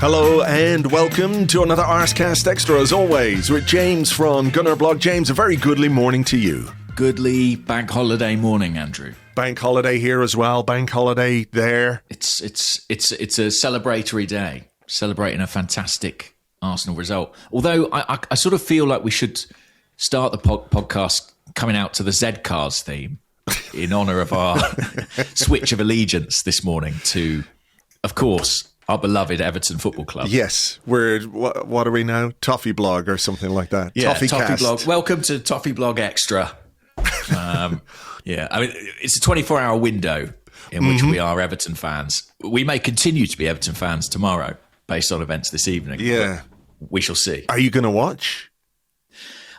Hello and welcome to another Arsecast Extra, as always, with James from Gunnerblog. James, a very goodly morning to you. Goodly bank holiday morning, Andrew. Bank holiday here as well. Bank holiday there. It's a celebratory day, celebrating a fantastic Arsenal result. Although I sort of feel like we should start the podcast coming out to the Z-Cars theme in honour of our switch of allegiance this morning to, of course, our beloved Everton Football Club. Yes, we're, what are we now? Toffee Blog or something like that. Yeah, Toffee Blog. Welcome to Toffee Blog Extra. Yeah, I mean, it's a 24-hour window in which we are Everton fans. We may continue to be Everton fans tomorrow based on events this evening. Yeah. We shall see. Are you going to watch?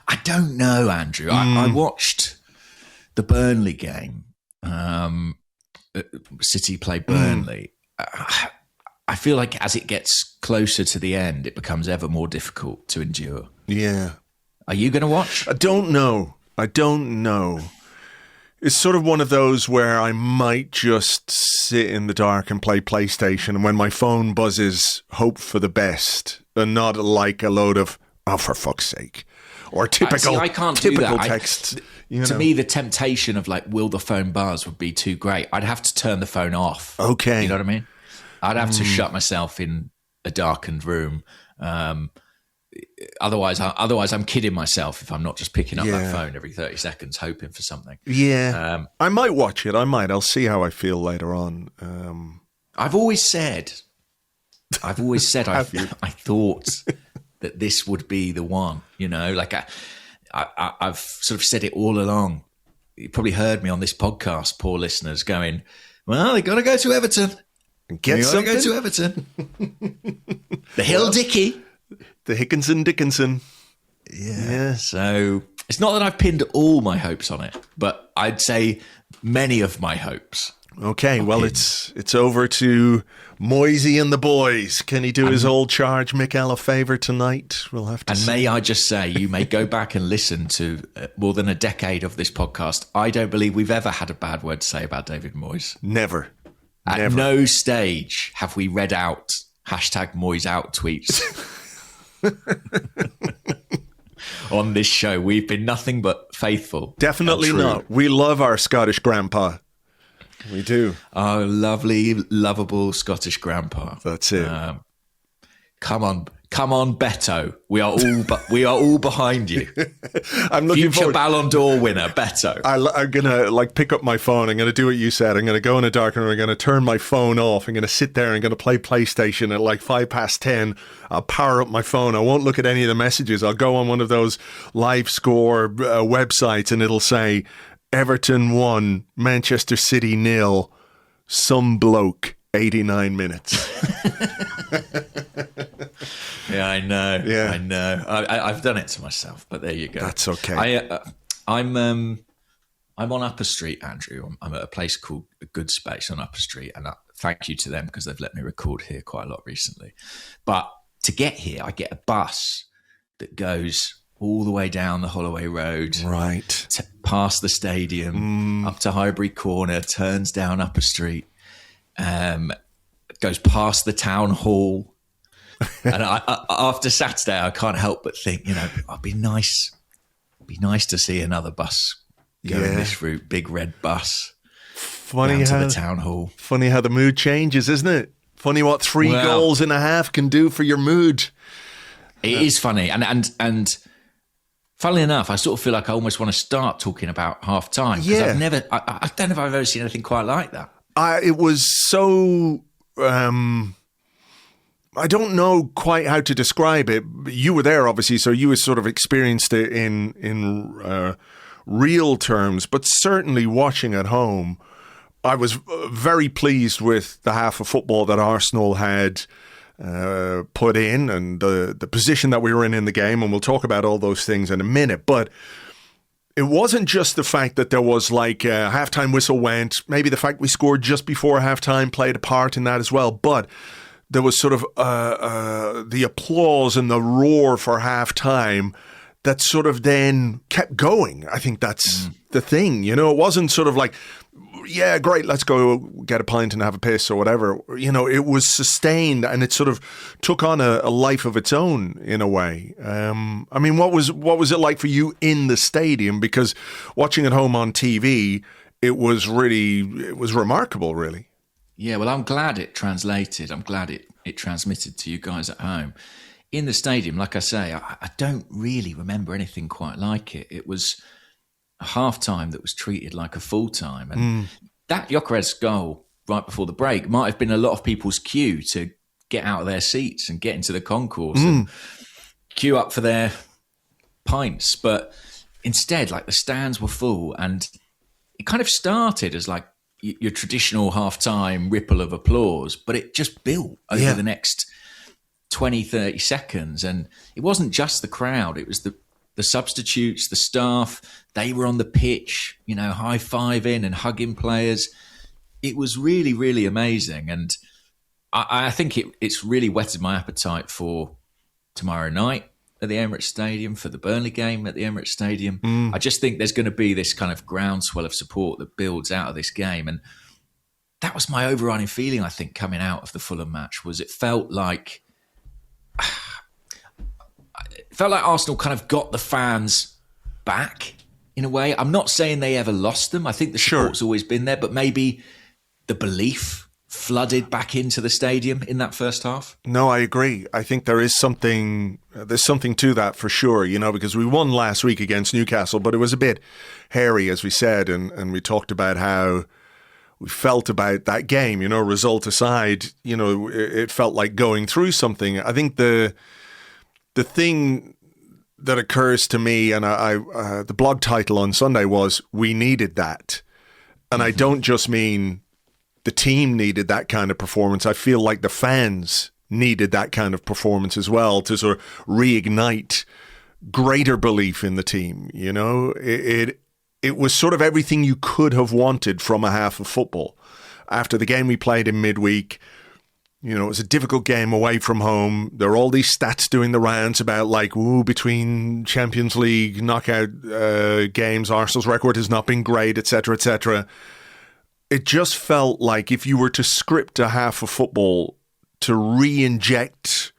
I don't know, Andrew. I watched the Burnley game. City play Burnley. I feel like as it gets closer to the end, it becomes ever more difficult to endure. Yeah. Are you going to watch? I don't know. It's sort of one of those where I might just sit in the dark and play PlayStation, and when my phone buzzes, hope for the best, and not like a load of, oh, for fuck's sake, or typical text. To me, the temptation of like, will the phone buzz would be too great. I'd have to turn the phone off. Okay. You know what I mean? I'd have to shut myself in a darkened room. Otherwise, I'm kidding myself if I'm not just picking up that phone every 30 seconds, hoping for something. Yeah, I might watch it. I'll see how I feel later on. I've always said I thought that this would be the one. You know, like I've sort of said it all along. You probably heard me on this podcast, poor listeners, going, "Well, they got to go to Everton. Get something. Go to Everton. The Hill Dicky." The Dickinson. Yeah. So it's not that I've pinned all my hopes on it, but I'd say many of my hopes. Okay, well, it's over to Moisey and the boys. Can he do his old charge Mikel a favour tonight? We'll have to see. May I just say, you may go back and listen to more than a decade of this podcast. I don't believe we've ever had a bad word to say about David Moyes. Never. At no stage have we read out #Moyes out tweets. On this show, we've been nothing but faithful. Definitely not. We love our Scottish grandpa. We do. Our lovely, lovable Scottish grandpa. That's it. Come on, Beto. We are all behind you. I'm looking Future Ballon d'Or winner, Beto. I'm gonna pick up my phone. I'm gonna do what you said. I'm gonna go in a dark room. I'm gonna turn my phone off. I'm gonna sit there. I'm gonna play PlayStation at like 10:05. I'll power up my phone. I won't look at any of the messages. I'll go on one of those live score websites, and it'll say Everton 1, Manchester City 0, some bloke 89 minutes. Yeah, I know. Yeah. I know. I've done it to myself, but there you go. That's okay. I'm on Upper Street, Andrew. I'm at a place called Good Space on Upper Street, and thank you to them because they've let me record here quite a lot recently. But to get here, I get a bus that goes all the way down the Holloway Road, right, past the stadium, up to Highbury Corner, turns down Upper Street, goes past the town hall. And after Saturday, I can't help but think, it'd be nice to see another bus going this route, big red bus, down to the town hall. Funny how the mood changes, isn't it? Funny what 3 goals and a half can do for your mood. It is funny, and funnily enough, I sort of feel like I almost want to start talking about half time because I don't know if I've ever seen anything quite like that. It was so. I don't know quite how to describe it. You were there, obviously, so you sort of experienced it in real terms. But certainly watching at home, I was very pleased with the half of football that Arsenal had put in and the position that we were in the game. And we'll talk about all those things in a minute. But it wasn't just the fact that there was like a halftime whistle went. Maybe the fact we scored just before halftime played a part in that as well. But there was sort of the applause and the roar for halftime that sort of then kept going. I think that's the thing, you know. It wasn't sort of like, yeah, great, let's go get a pint and have a piss or whatever. You know, it was sustained and it sort of took on a life of its own in a way. I mean, what was it like for you in the stadium? Because watching at home on TV, it was remarkable, really. Yeah, well, I'm glad it translated. I'm glad it transmitted to you guys at home. In the stadium, like I say, I don't really remember anything quite like it. It was a half-time that was treated like a full-time. And that Gyokeres goal right before the break might have been a lot of people's cue to get out of their seats and get into the concourse and queue up for their pints. But instead, like, the stands were full, and it kind of started as like your traditional half-time ripple of applause, but it just built over the next 20, 30 seconds. And it wasn't just the crowd. It was the substitutes, the staff. They were on the pitch, you know, high-fiving and hugging players. It was really, really amazing. And I think it's really whetted my appetite for tomorrow night at the Emirates Stadium, for the Burnley game at the Emirates Stadium. I just think there's going to be this kind of groundswell of support that builds out of this game. And that was my overriding feeling, I think, coming out of the Fulham match, was it felt like Arsenal kind of got the fans back in a way. I'm not saying they ever lost them. I think the support's always been there, but maybe the belief flooded back into the stadium in that first half. No, I agree. I think there's something to that for sure, you know, because we won last week against Newcastle, but it was a bit hairy, as we said, and we talked about how we felt about that game, you know, result aside, you know, it felt like going through something. I think the thing that occurs to me, and the blog title on Sunday was, "We needed that." And I don't just mean the team needed that kind of performance. I feel like the fans needed that kind of performance as well to sort of reignite greater belief in the team. You know, it was sort of everything you could have wanted from a half of football. After the game we played in midweek, you know, it was a difficult game away from home. There are all these stats doing the rounds about like, between Champions League knockout games, Arsenal's record has not been great, etc., etc. It just felt like if you were to script a half of football to re-inject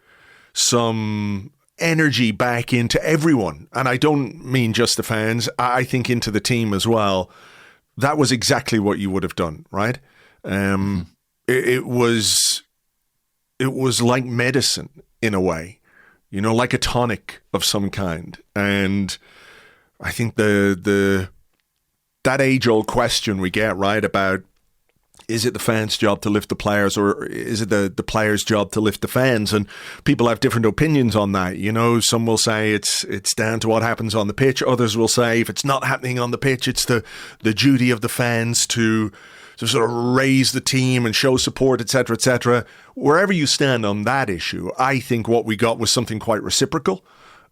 some energy back into everyone, and I don't mean just the fans, I think into the team as well, that was exactly what you would have done, right? It was like medicine in a way, you know, like a tonic of some kind. And I think that age-old question we get, right, about is it the fans' job to lift the players, or is it the players' job to lift the fans? And people have different opinions on that. You know, some will say it's down to what happens on the pitch. Others will say if it's not happening on the pitch, it's the duty of the fans to sort of raise the team and show support, etc., etc. Wherever you stand on that issue, I think what we got was something quite reciprocal.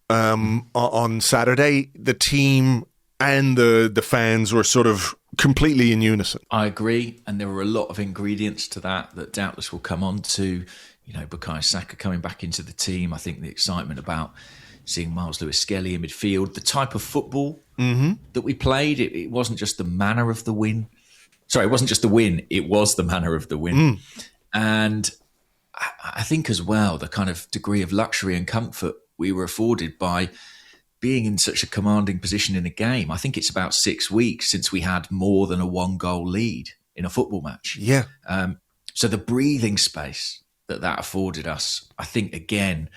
On Saturday, the team and the fans were sort of completely in unison. I agree, and there were a lot of ingredients to that doubtless will come on to, you know, Bukayo Saka coming back into the team. I think the excitement about seeing Myles Lewis-Skelly in midfield, the type of football that we played, it wasn't just the manner of the win. Sorry, it wasn't just the win, it was the manner of the win. And I think as well, the kind of degree of luxury and comfort we were afforded by being in such a commanding position in a game. I think it's about 6 weeks since we had more than a 1-goal lead in a football match. Yeah. So the breathing space that afforded us, I think, again,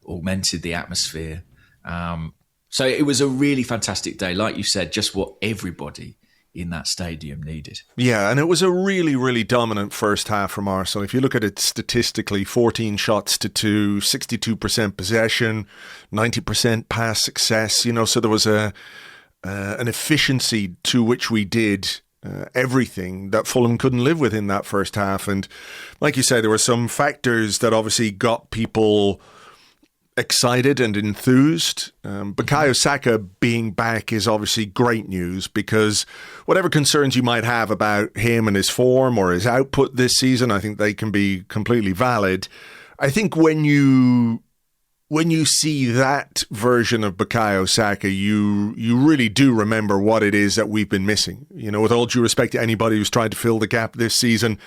augmented the atmosphere. So it was a really fantastic day. Like you said, just what everybody in that stadium needed. Yeah, and it was a really, really dominant first half from Arsenal. If you look at it statistically, 14 shots to 2, 62% possession, 90% pass success, you know, so there was an efficiency to which we did everything that Fulham couldn't live with in that first half. And like you say, there were some factors that obviously got people excited and enthused. Bukayo Saka being back is obviously great news, because whatever concerns you might have about him and his form or his output this season, I think they can be completely valid. I think when you when you see that version of Bukayo Saka, you really do remember what it is that we've been missing. You know, with all due respect to anybody who's tried to fill the gap this season,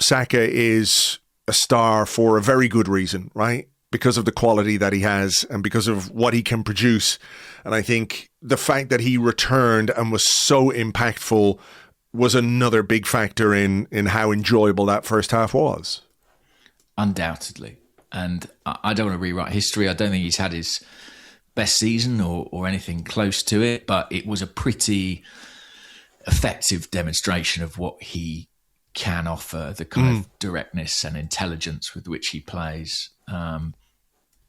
Saka is a star for a very good reason, right? Because of the quality that he has and because of what he can produce. And I think the fact that he returned and was so impactful was another big factor in how enjoyable that first half was. Undoubtedly. And I don't want to rewrite history. I don't think he's had his best season or anything close to it, but it was a pretty effective demonstration of what he can offer, the kind of directness and intelligence with which he plays. And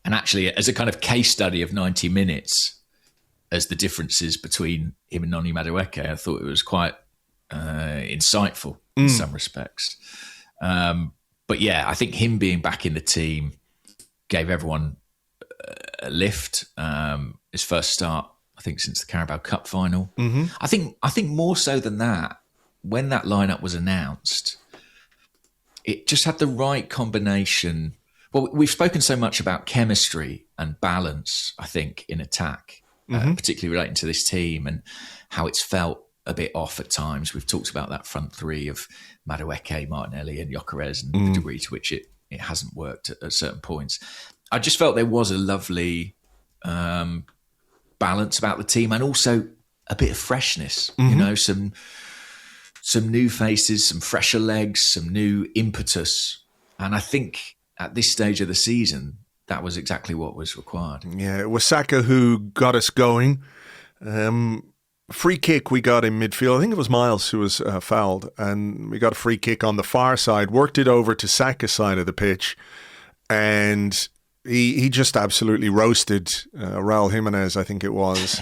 actually, as a kind of case study of 90 minutes, as the differences between him and Noni Madueke, I thought it was quite insightful in some respects. But yeah, I think him being back in the team gave everyone a lift. His first start, I think, since the Carabao Cup final. Mm-hmm. I think more so than that, when that lineup was announced, it just had the right combination. Well, we've spoken so much about chemistry and balance, I think, in attack, particularly relating to this team and how it's felt a bit off at times. We've talked about that front three of Madueke, Martinelli and Gyokeres and the degree to which it hasn't worked at certain points. I just felt there was a lovely balance about the team and also a bit of freshness, you know, some new faces, some fresher legs, some new impetus. And I think at this stage of the season, that was exactly what was required. Yeah, it was Saka who got us going. Free kick we got in midfield. I think it was Myles who was fouled, and we got a free kick on the far side, worked it over to Saka's side of the pitch, and he just absolutely roasted Raul Jimenez, I think it was,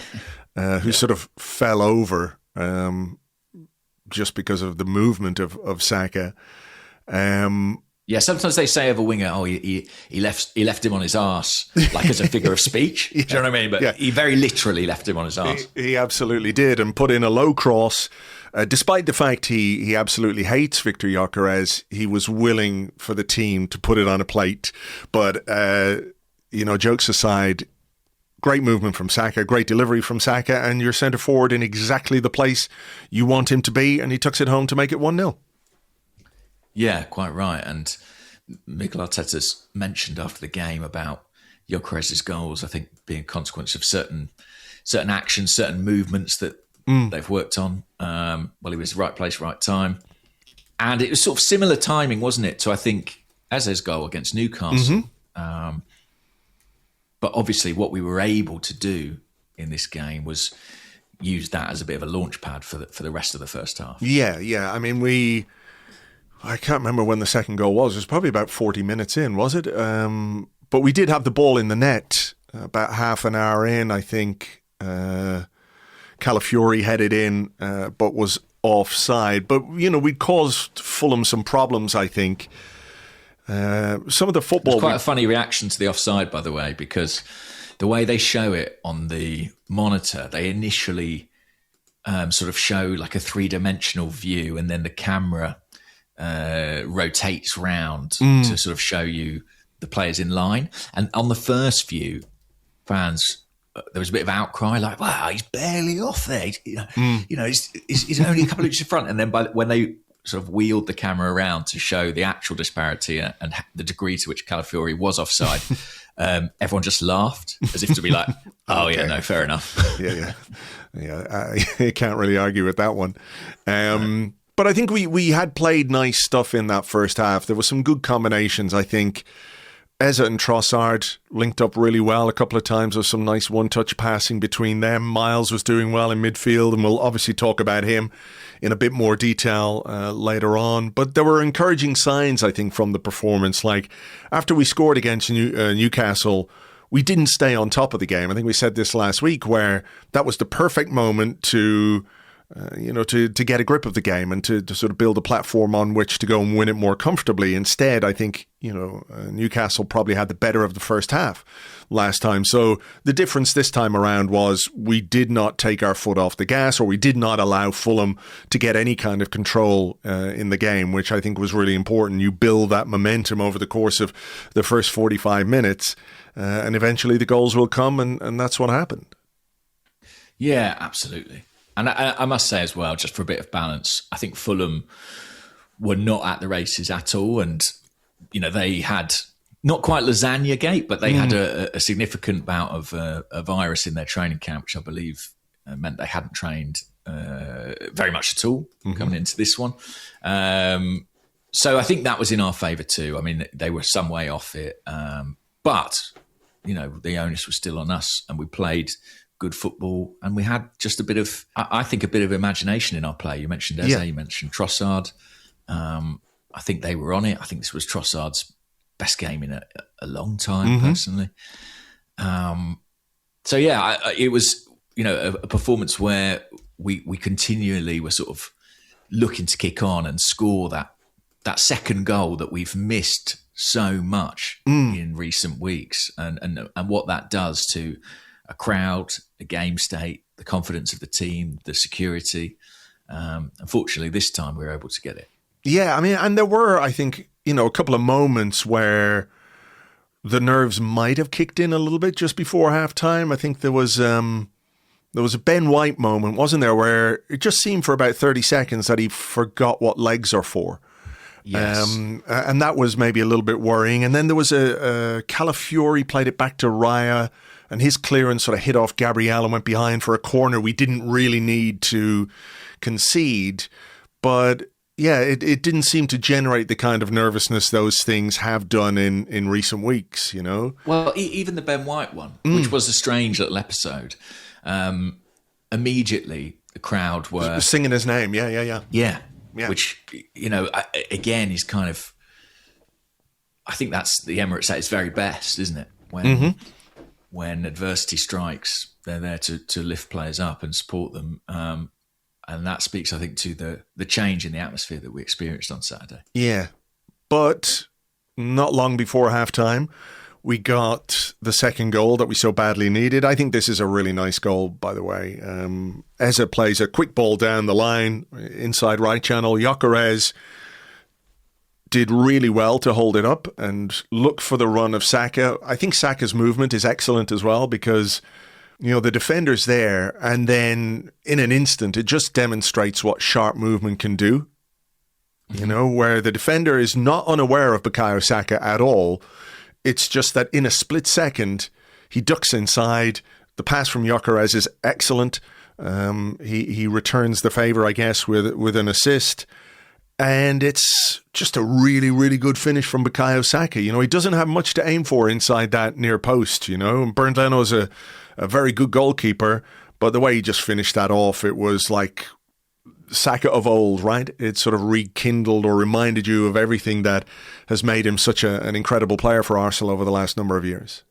who sort of fell over just because of the movement of Saka. Yeah, sometimes they say of a winger, oh, he left him on his arse, like as a figure of speech. Do you know what I mean? But he very literally left him on his arse. He absolutely did, and put in a low cross. Despite the fact he absolutely hates Viktor Gyokeres, he was willing for the team to put it on a plate. But, jokes aside, great movement from Saka, great delivery from Saka, and your centre forward in exactly the place you want him to be, and he tucks it home to make it 1-0. Yeah, quite right. And Mikel Arteta's mentioned after the game about Gyokeres' goals, I think, being a consequence of certain actions, certain movements that they've worked on. He was right place, right time. And it was sort of similar timing, wasn't it, to, I think, Eze's goal against Newcastle. But obviously what we were able to do in this game was use that as a bit of a launch pad for the rest of the first half. Yeah. I mean, I can't remember when the second goal was. It was probably about 40 minutes in, was it? But we did have the ball in the net about half an hour in, I think. Calafiori headed in, but was offside. But, we'd caused Fulham some problems, I think. Some of the football... It's quite a funny reaction to the offside, by the way, because the way they show it on the monitor, they initially sort of show like a three-dimensional view, and then the camera rotates round to sort of show you the players in line. And on the first view, fans, there was a bit of outcry, like, wow, he's barely off there. He's only a couple of inches in front. And then when they sort of wheeled the camera around to show the actual disparity and the degree to which Calafiori was offside, everyone just laughed as if to be like, oh, okay. Yeah, no, fair enough. Yeah. You can't really argue with that one. But I think we had played nice stuff in that first half. There were some good combinations, I think. Eze and Trossard linked up really well a couple of times. There was some nice one-touch passing between them. Myles was doing well in midfield, and we'll obviously talk about him in a bit more detail later on. But there were encouraging signs, I think, from the performance. Like, after we scored against Newcastle, we didn't stay on top of the game. I think we said this last week, where that was the perfect moment to to get a grip of the game and to sort of build a platform on which to go and win it more comfortably. Instead, I think, Newcastle probably had the better of the first half last time. So the difference this time around was we did not take our foot off the gas, or we did not allow Fulham to get any kind of control in the game, which I think was really important. You build that momentum over the course of the first 45 minutes, and eventually the goals will come, and that's what happened. Yeah, absolutely. And I must say as well, just for a bit of balance, I think Fulham were not at the races at all. And, they had not quite lasagna gate, but they had a significant bout of a virus in their training camp, which I believe meant they hadn't trained very much at all coming into this one. So I think that was in our favour too. I mean, they were some way off it. But, the onus was still on us, and we played good football, and we had just a bit of imagination in our play. You mentioned Eze, you mentioned Trossard. I think they were on it. I think this was Trossard's best game in a long time, personally. It was, a performance where we continually were sort of looking to kick on and score that second goal that we've missed so much in recent weeks, and what that does to a crowd, a game state, the confidence of the team, the security. Unfortunately, this time we were able to get it. Yeah, I mean, and there were, I think, a couple of moments where the nerves might have kicked in a little bit just before halftime. I think there was a Ben White moment, wasn't there, where it just seemed for about 30 seconds that he forgot what legs are for. Yes. And that was maybe a little bit worrying. And then there was a Calafiori played it back to Raya, and his clearance sort of hit off Gabriel and went behind for a corner we didn't really need to concede. But yeah, it didn't seem to generate the kind of nervousness those things have done in recent weeks, Well, even the Ben White one, which was a strange little episode, immediately the crowd were singing his name. Yeah. Yeah. Which, again, is kind of, I think that's the Emirates at its very best, isn't it? When adversity strikes, they're there to lift players up and support them. And that speaks, I think, to the change in the atmosphere that we experienced on Saturday. Yeah. But not long before halftime, we got the second goal that we so badly needed. I think this is a really nice goal, by the way. Eze plays a quick ball down the line, inside right channel. Gyokeres did really well to hold it up and look for the run of Saka. I think Saka's movement is excellent as well, because the defender's there, and then in an instant, it just demonstrates what sharp movement can do. Where the defender is not unaware of Bukayo Saka at all. It's just that in a split second, he ducks inside. The pass from Gyokeres is excellent. He returns the favour, I guess, with an assist. And it's just a really, really good finish from Bukayo Saka. He doesn't have much to aim for inside that near post, And Bernd Leno's a very good goalkeeper, but the way he just finished that off, it was like Saka of old, right? It sort of rekindled or reminded you of everything that has made him such an incredible player for Arsenal over the last number of years.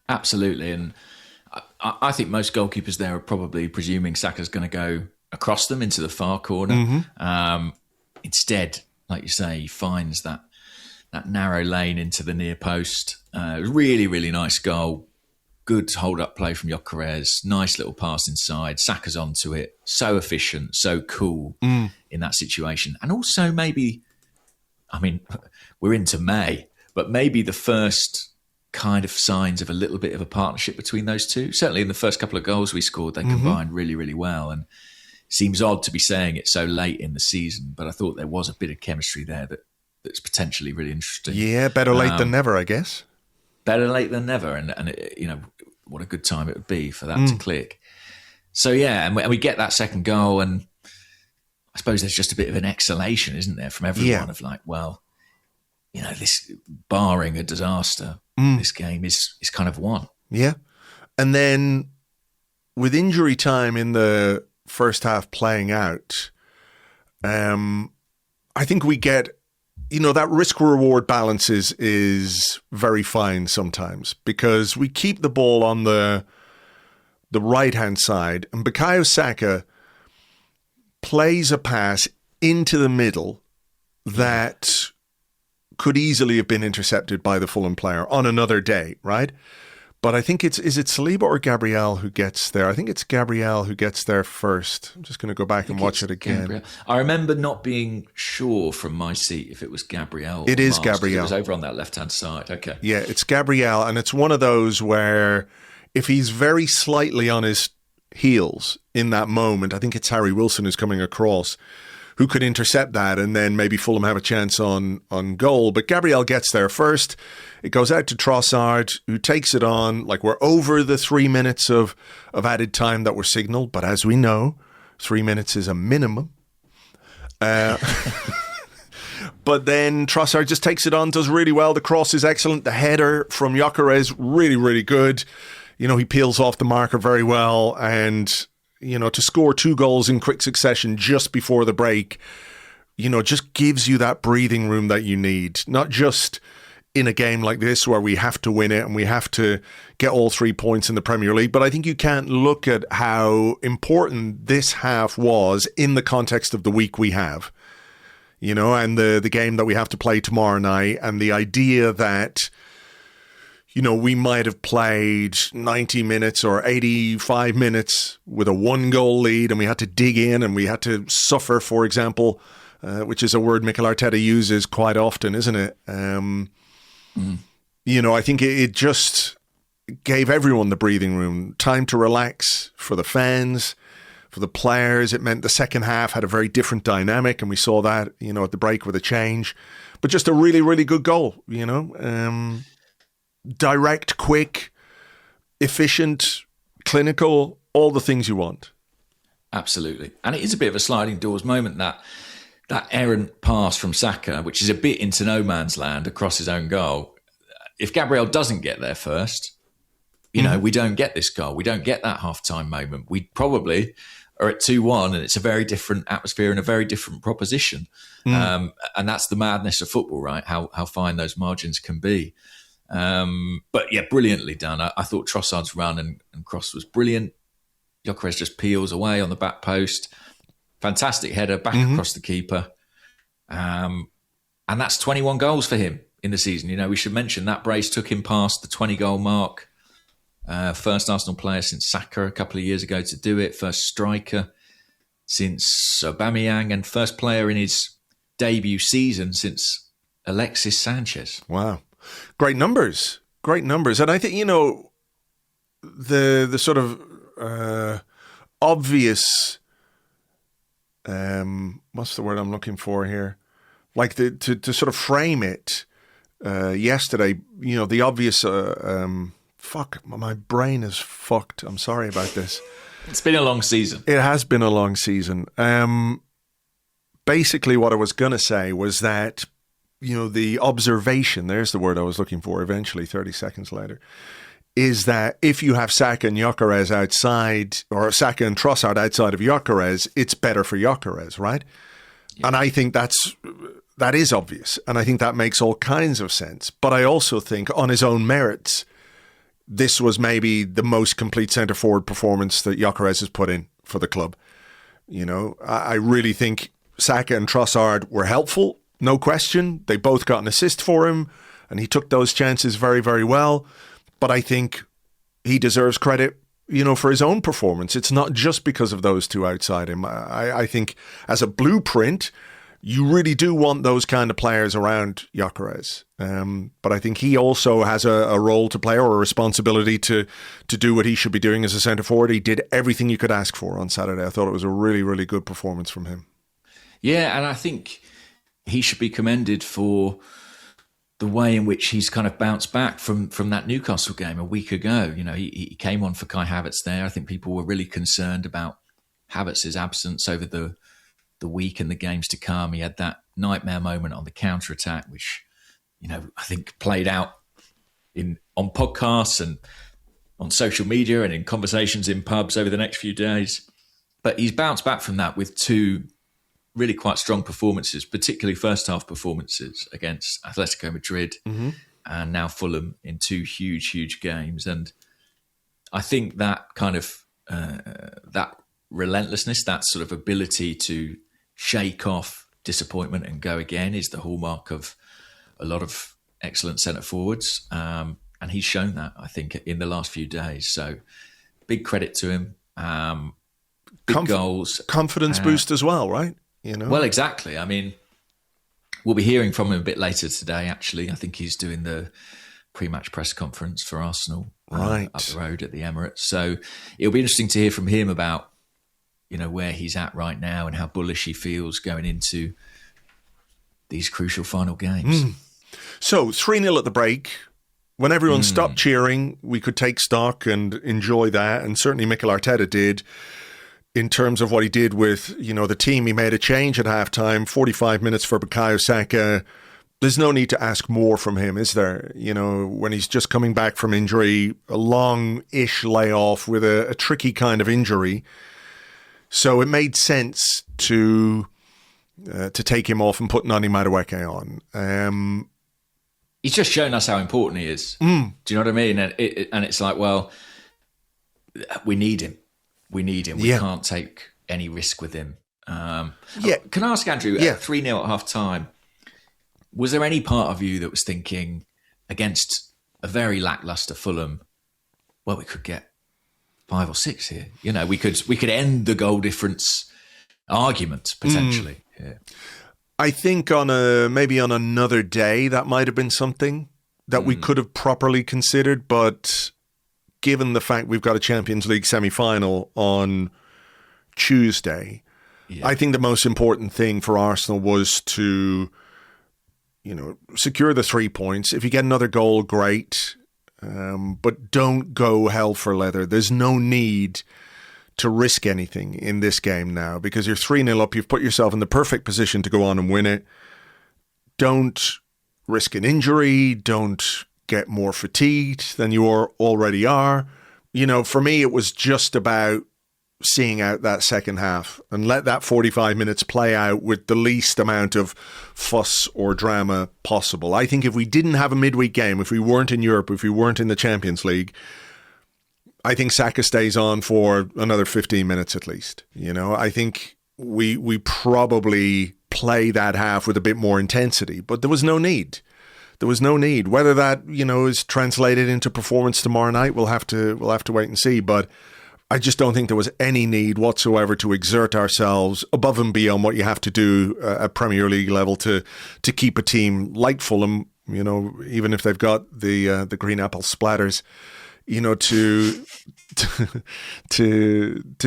Absolutely. And I think most goalkeepers there are probably presuming Saka's going to go across them into the far corner. Instead, like you say, he finds that narrow lane into the near post. Really, really nice goal. Good hold-up play from Gyokeres. Nice little pass inside. Saka's onto it. So efficient, so cool in that situation. And also maybe, we're into May, but maybe the first kind of signs of a little bit of a partnership between those two. Certainly in the first couple of goals we scored, they combined really, really well. And it seems odd to be saying it so late in the season, but I thought there was a bit of chemistry there that's potentially really interesting. Yeah, better late than never, I guess. Better late than never. And what a good time it would be for that to click. So, yeah, and we get that second goal, and I suppose there's just a bit of an exhalation, isn't there, from everyone of like, well, this, barring a disaster, this game is kind of won. Yeah. And then with injury time in the first half playing out, I think we get, that risk-reward balance is very fine sometimes, because we keep the ball on the right-hand side, and Bukayo Saka plays a pass into the middle that could easily have been intercepted by the Fulham player on another day, right? But I think is it Saliba or Gabriel who gets there? I think it's Gabriel who gets there first. I'm just going to go back and watch it again. Gabriel. I remember not being sure from my seat if it was Gabriel. It is Gabriel. It was over on that left-hand side. Okay. Yeah, it's Gabriel, and it's one of those where if he's very slightly on his heels in that moment, I think it's Harry Wilson who's coming across, who could intercept that, and then maybe Fulham have a chance on goal. But Gabriel gets there first. It goes out to Trossard, who takes it on. Like, we're over the 3 minutes of added time that were signalled. But as we know, 3 minutes is a minimum. But then Trossard just takes it on, does really well. The cross is excellent. The header from Gyokeres, really, really good. You know, he peels off the marker very well. And, you know, to score 2 goals in quick succession just before the break, you know, just gives you that breathing room that you need. Not just in a game like this where we have to win it and we have to get all 3 points in the Premier League, but I think you can't look at how important this half was in the context of the week we have, you know, and the game that we have to play tomorrow night, and the idea that, you know, we might have played 90 minutes or 85 minutes with a 1-goal lead, and we had to dig in and we had to suffer, for example, which is a word Mikel Arteta uses quite often, isn't it? You know, I think it just gave everyone the breathing room, time to relax for the fans, for the players. It meant the second half had a very different dynamic, and we saw that, you know, at the break with a change. But just a really, really good goal, you know. Direct, quick, efficient, clinical, all the things you want. Absolutely. And it is a bit of a sliding doors moment, that errant pass from Saka, which is a bit into no man's land across his own goal. If Gabriel doesn't get there first, you know, we don't get this goal. We don't get that half-time moment. We probably are at 2-1, and it's a very different atmosphere and a very different proposition. And that's the madness of football, right? How fine those margins can be. But yeah, brilliantly done. I thought Trossard's run and cross was brilliant. Gyokeres just peels away on the back post. Fantastic header back across the keeper. And that's 21 goals for him in the season. You know, we should mention that brace took him past the 20-goal mark. First Arsenal player since Saka a couple of years ago to do it. First striker since Aubameyang, and first player in his debut season since Alexis Sanchez. Wow. Great numbers. And I think, you know, the sort of obvious, what's the word I'm looking for here? Like to sort of frame it yesterday, you know, the obvious, fuck, my brain is fucked. I'm sorry about this. It's been a long season. It has been a long season. Basically what I was going to say was that, you know, the observation, there's the word I was looking for eventually 30 seconds later, is that if you have Saka and Gyokeres outside, or Saka and Trossard outside of Gyokeres, it's better for Gyokeres, right? Yeah. And I think that is obvious. And I think that makes all kinds of sense. But I also think on his own merits, this was maybe the most complete centre-forward performance that Gyokeres has put in for the club. You know, I really think Saka and Trossard were helpful. No question. They both got an assist for him, and he took those chances very, very well. But I think he deserves credit, you know, for his own performance. It's not just because of those two outside him. I think as a blueprint, you really do want those kind of players around Gyokeres. But I think he also has a role to play, or a responsibility to do what he should be doing as a centre forward. He did everything you could ask for on Saturday. I thought it was a really, really good performance from him. Yeah, and I think he should be commended for the way in which he's kind of bounced back from that Newcastle game a week ago. You know, he came on for Kai Havertz there. I think people were really concerned about Havertz's absence over the week and the games to come. He had that nightmare moment on the counter-attack, which, you know, I think played out on podcasts and on social media and in conversations in pubs over the next few days. But he's bounced back from that with 2 really quite strong performances, particularly first half performances against Atletico Madrid and now Fulham in 2 huge, huge games. And I think that kind of that relentlessness, that sort of ability to shake off disappointment and go again is the hallmark of a lot of excellent centre forwards. And he's shown that, I think, in the last few days. So big credit to him. Big goals. Confidence boost as well, right? Well, exactly. I mean, we'll be hearing from him a bit later today, actually. I think he's doing the pre-match press conference for Arsenal up the road at the Emirates. So it'll be interesting to hear from him about, where he's at right now and how bullish he feels going into these crucial final games. So 3-0 at the break. When everyone stopped cheering, we could take stock and enjoy that. And certainly Mikel Arteta did in terms of what he did with, the team. He made a change at halftime, 45 minutes for Bukayo Saka. There's no need to ask more from him, is there? When he's just coming back from injury, a long-ish layoff with a tricky kind of injury. So it made sense to take him off and put Nani Madueke on. He's just shown us how important he is. Do you know what I mean? And it's like, well, we need him. We can't take any risk with him. Can I ask Andrew, 3-0 at half-time, was there any part of you that was thinking, against a very lacklustre Fulham, well, we could get 5 or 6 here. We could end the goal difference argument, potentially. Yeah. I think maybe on another day, that might have been something that we could have properly considered. But given the fact we've got a Champions League semi-final on Tuesday, I think the most important thing for Arsenal was to, secure the 3 points. If you get another goal, great. But don't go hell for leather. There's no need to risk anything in this game now because you're 3-0 up. You've put yourself in the perfect position to go on and win it. Don't risk an injury. Don't get more fatigued than you already are. For me, it was just about seeing out that second half and let that 45 minutes play out with the least amount of fuss or drama possible. I think if we didn't have a midweek game, if we weren't in Europe, if we weren't in the Champions League, I think Saka stays on for another 15 minutes at least. I think we probably play that half with a bit more intensity, but there was no need. Whether that, is translated into performance tomorrow night, we'll have to wait and see. But I just don't think there was any need whatsoever to exert ourselves above and beyond what you have to do at Premier League level to keep a team like Fulham, even if they've got the green apple splatters, to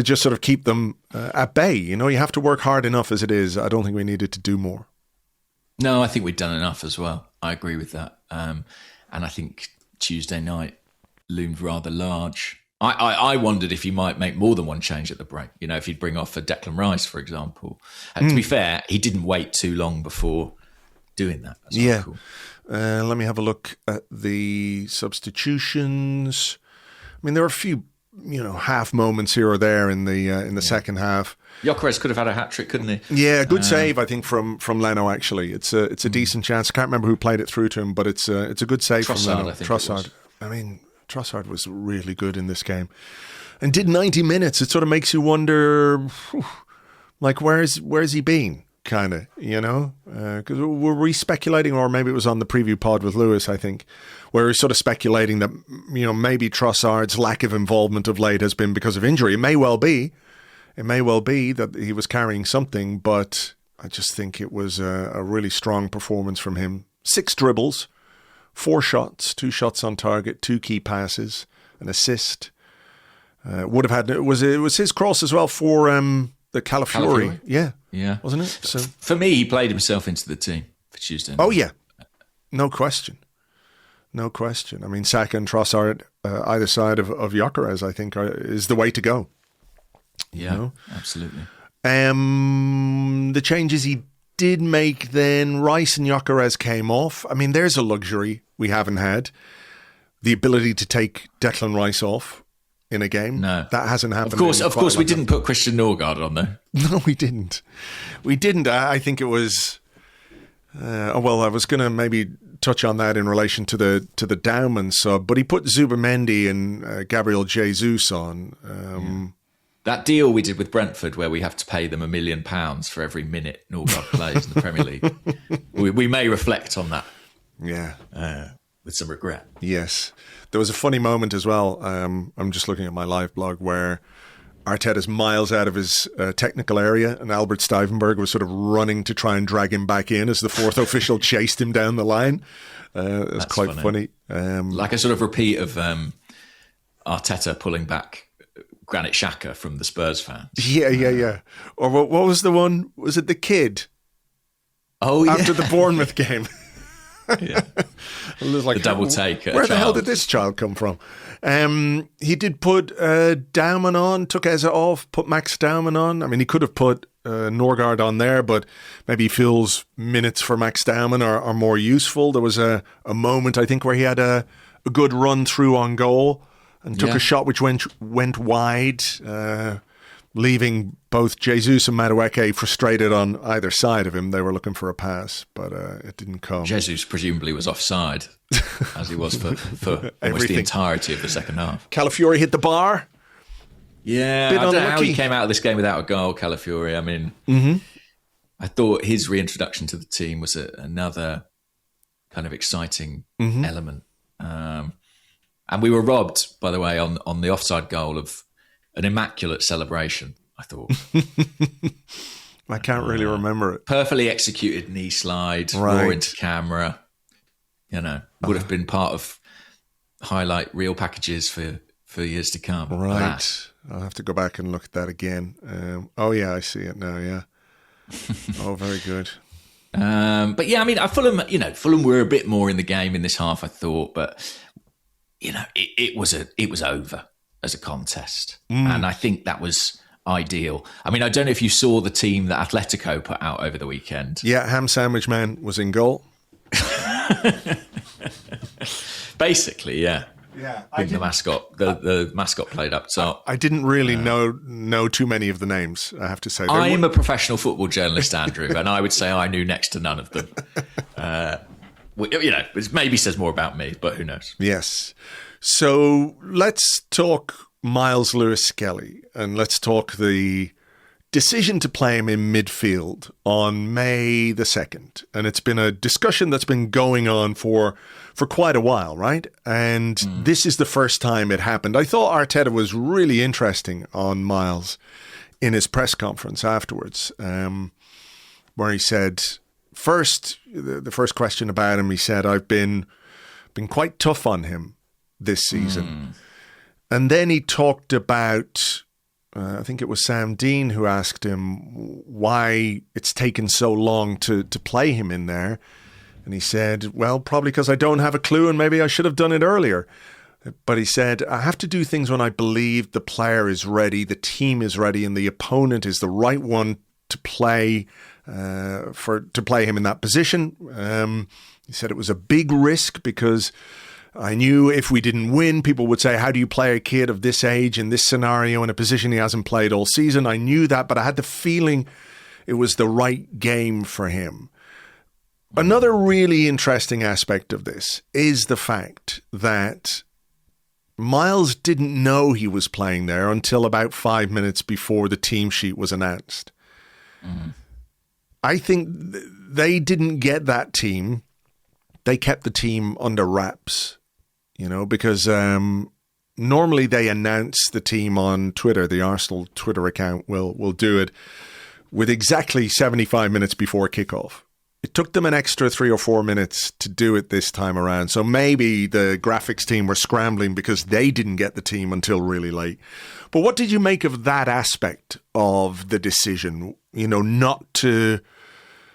just sort of keep them at bay. You have to work hard enough as it is. I don't think we needed to do more. No, I think we've done enough as well. I agree with that. And I think Tuesday night loomed rather large. I wondered if he might make more than one change at the break. If he'd bring off a Declan Rice, for example. And to be fair, he didn't wait too long before doing that. That's cool. Let me have a look at the substitutions. I mean, there were a few, half moments here or there in the second half. Gyokeres could have had a hat trick, couldn't he? Yeah, good save, I think, from Leno. Actually, it's a decent chance. I can't remember who played it through to him, but it's a good save Trossard, from Leno. I think Trossard. I mean, Trossard was really good in this game, and did 90 minutes. It sort of makes you wonder, like, where's he been? Kind of, because were we speculating, or maybe it was on the preview pod with Lewis, I think, where we're sort of speculating that, maybe Trossard's lack of involvement of late has been because of injury. It may well be that he was carrying something, but I just think it was a really strong performance from him. 6 dribbles, 4 shots, 2 shots on target, 2 key passes, an assist. Would have had, it was his cross as well for the Calafiori. Yeah, wasn't it? So for me, he played himself into the team for Tuesday night. Oh yeah, no question. I mean, Saka and Trossard either side of Gyokeres, I think, is the way to go. Yeah, absolutely. The changes he did make then, Rice and Gyokeres came off. I mean, there's a luxury we haven't had. The ability to take Declan Rice off in a game. No. That hasn't happened. Of course, we didn't put Christian Norgard on there. No, we didn't. I think it was... I was going to maybe touch on that in relation to the Dowman sub, but he put Zubamendi and Gabriel Jesus on. That deal we did with Brentford, where we have to pay them £1 million for every minute Norgard plays in the Premier League, we may reflect on that. Yeah. With some regret. Yes. There was a funny moment as well. I'm just looking at my live blog where Arteta's miles out of his technical area and Albert Stuyvenberg was sort of running to try and drag him back in as the fourth official chased him down the line. It was quite funny. Like a sort of repeat of Arteta pulling back Granit Xhaka from the Spurs fans. Yeah. Or what was the one? Was it the kid? Oh, yeah. After the Bournemouth game. Yeah. It was like, the double take. Where the hell did this child come from? He did put Daumann on, took Eze off, put Max Daumann on. I mean, he could have put Norgard on there, but maybe he feels minutes for Max Daumann are more useful. There was a moment, I think, where he had a good run through on goal and took a shot which went wide, leaving both Jesus and Madueke frustrated on either side of him. They were looking for a pass, but it didn't come. Jesus presumably was offside, as he was for almost the entirety of the second half. Calafiori hit the bar. Yeah, I don't know how he came out of this game without a goal, Calafiori. I mean, I thought his reintroduction to the team was another kind of exciting element. And we were robbed, by the way, on the offside goal of an immaculate celebration, I thought. I can't really remember it. Perfectly executed knee slide, raw into camera. Would have been part of highlight reel packages for years to come. Right. I'll have to go back and look at that again. I see it now, yeah. Oh, very good. But yeah, I mean, Fulham were a bit more in the game in this half, I thought, but it was over as a contest. And I think that was ideal. I mean, I don't know if you saw the team that Atletico put out over the weekend. Yeah, Ham Sandwich Man was in goal. Basically, yeah. Yeah, the mascot. The mascot played up top. I didn't really know too many of the names, I have to say. I am a professional football journalist, Andrew, and I would say I knew next to none of them. It maybe says more about me, but who knows? Yes. So let's talk Myles Lewis-Skelly, and let's talk the decision to play him in midfield on May the 2nd. And it's been a discussion that's been going on for quite a while, right? And this is the first time it happened. I thought Arteta was really interesting on Myles in his press conference afterwards, where he said, the first question about him, he said, I've been quite tough on him this season. And then he talked about, I think it was Sam Dean who asked him why it's taken so long to play him in there. And he said, well, probably because I don't have a clue and maybe I should have done it earlier. But he said, I have to do things when I believe the player is ready, the team is ready, and the opponent is the right one to play to play him in that position. He said it was a big risk because I knew if we didn't win, people would say, how do you play a kid of this age in this scenario in a position he hasn't played all season? I knew that, but I had the feeling it was the right game for him. Another really interesting aspect of this is the fact that Myles didn't know he was playing there until about 5 minutes before the team sheet was announced. I think they didn't get that team. They kept the team under wraps, because normally they announce the team on Twitter. The Arsenal Twitter account will do it with exactly 75 minutes before kickoff. It took them an extra 3 or 4 minutes to do it this time around. So maybe the graphics team were scrambling because they didn't get the team until really late. But what did you make of that aspect of the decision? Not to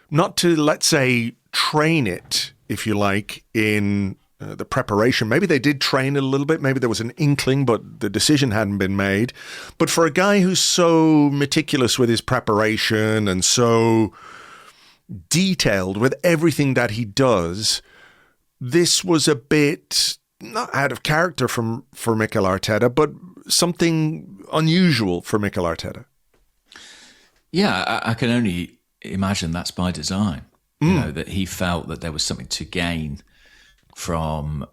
let's say train it, if you like, in the preparation. Maybe they did train it a little bit. Maybe there was an inkling, but the decision hadn't been made. But for a guy who's so meticulous with his preparation and so detailed with everything that he does, this was a bit not out of character for Mikel Arteta, but something unusual for Mikel Arteta. Yeah, I can only imagine that's by design. That he felt that there was something to gain from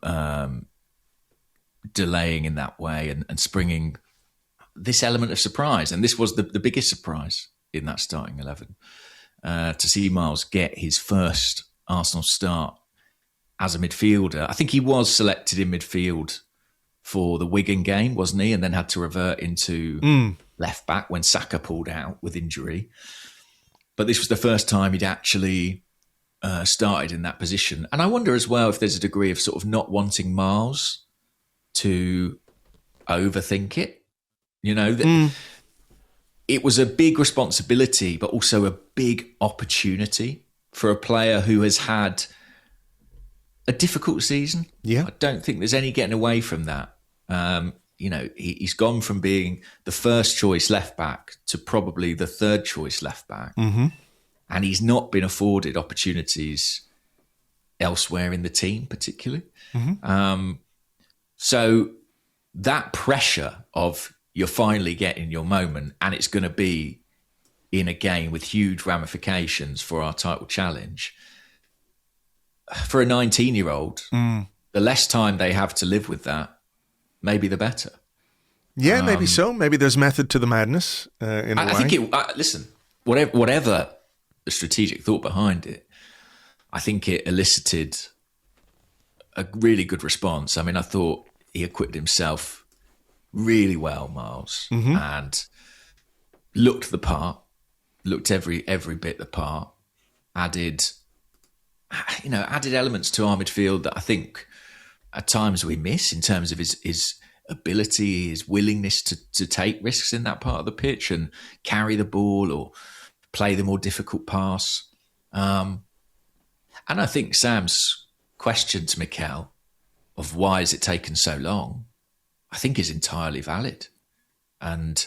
delaying in that way and springing this element of surprise. And this was the biggest surprise in that starting 11, to see Myles get his first Arsenal start as a midfielder. I think he was selected in midfield for the Wigan game, wasn't he? And then had to revert into left back when Saka pulled out with injury. But this was the first time he'd actually started in that position. And I wonder as well if there's a degree of sort of not wanting Myles to overthink it. You know, it was a big responsibility, but also a big opportunity for a player who has had a difficult season. Yeah. I don't think there's any getting away from that. You know, he's gone from being the first choice left back to probably the third choice left back. Mm-hmm. And he's not been afforded opportunities elsewhere in the team, particularly. Mm-hmm. So that pressure of you're finally getting your moment, and it's going to be in a game with huge ramifications for our title challenge. For a 19-year-old, the less time they have to live with that, maybe the better. Yeah, maybe so. Maybe there's method to the madness in a way. I think listen, whatever the strategic thought behind it, I think it elicited a really good response. I mean, I thought he acquitted himself really well, Myles, and looked the part, looked every bit the part, added elements to our midfield that I think at times we miss in terms of his ability, his willingness to take risks in that part of the pitch and carry the ball or play the more difficult pass. And I think Sam's question to Mikel of why has it taken so long, I think is entirely valid. And,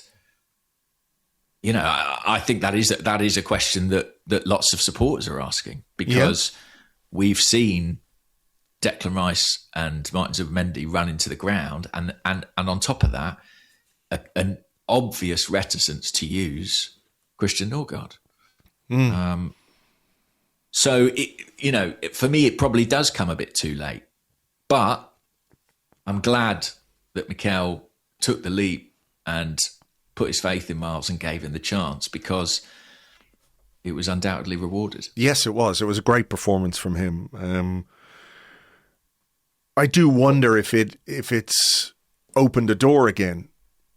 you know, I think that is a question that lots of supporters are asking, because we've seen Declan Rice and Martin Zubimendi run into the ground, and on top of that, an obvious reticence to use Christian Norgard. So, for me, it probably does come a bit too late. But I'm glad that Mikel took the leap and put his faith in Myles and gave him the chance, because it was undoubtedly rewarded. Yes, it was. It was a great performance from him. I do wonder if it's opened a door again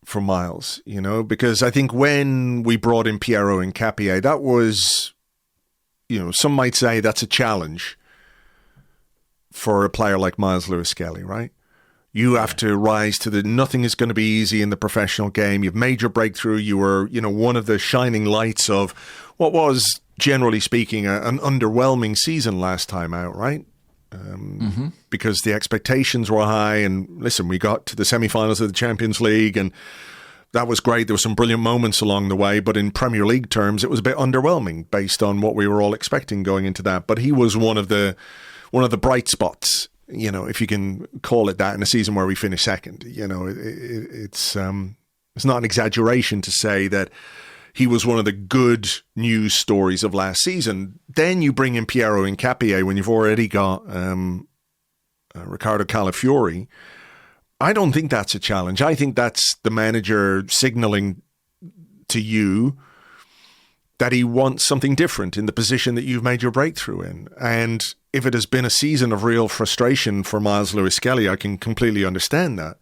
for Myles, you know, because I think when we brought in Piero Hincapié, that was, you know, some might say that's a challenge for a player like Myles Lewis-Skelly, right? You have to rise to nothing is going to be easy in the professional game. You've made your breakthrough. You were, you know, one of the shining lights of what was, generally speaking, an underwhelming season last time out, right? Because the expectations were high, and listen, we got to the semi-finals of the Champions League, and that was great. There were some brilliant moments along the way, but in Premier League terms, it was a bit underwhelming based on what we were all expecting going into that. But he was one of the bright spots, you know, if you can call it that, in a season where we finished second. You know, it's not an exaggeration to say that he was one of the good news stories of last season. Then you bring in Piero Hincapié when you've already got Riccardo Calafiori. I don't think that's a challenge. I think that's the manager signaling to you that he wants something different in the position that you've made your breakthrough in. And if it has been a season of real frustration for Myles Lewis-Skelly, I can completely understand that.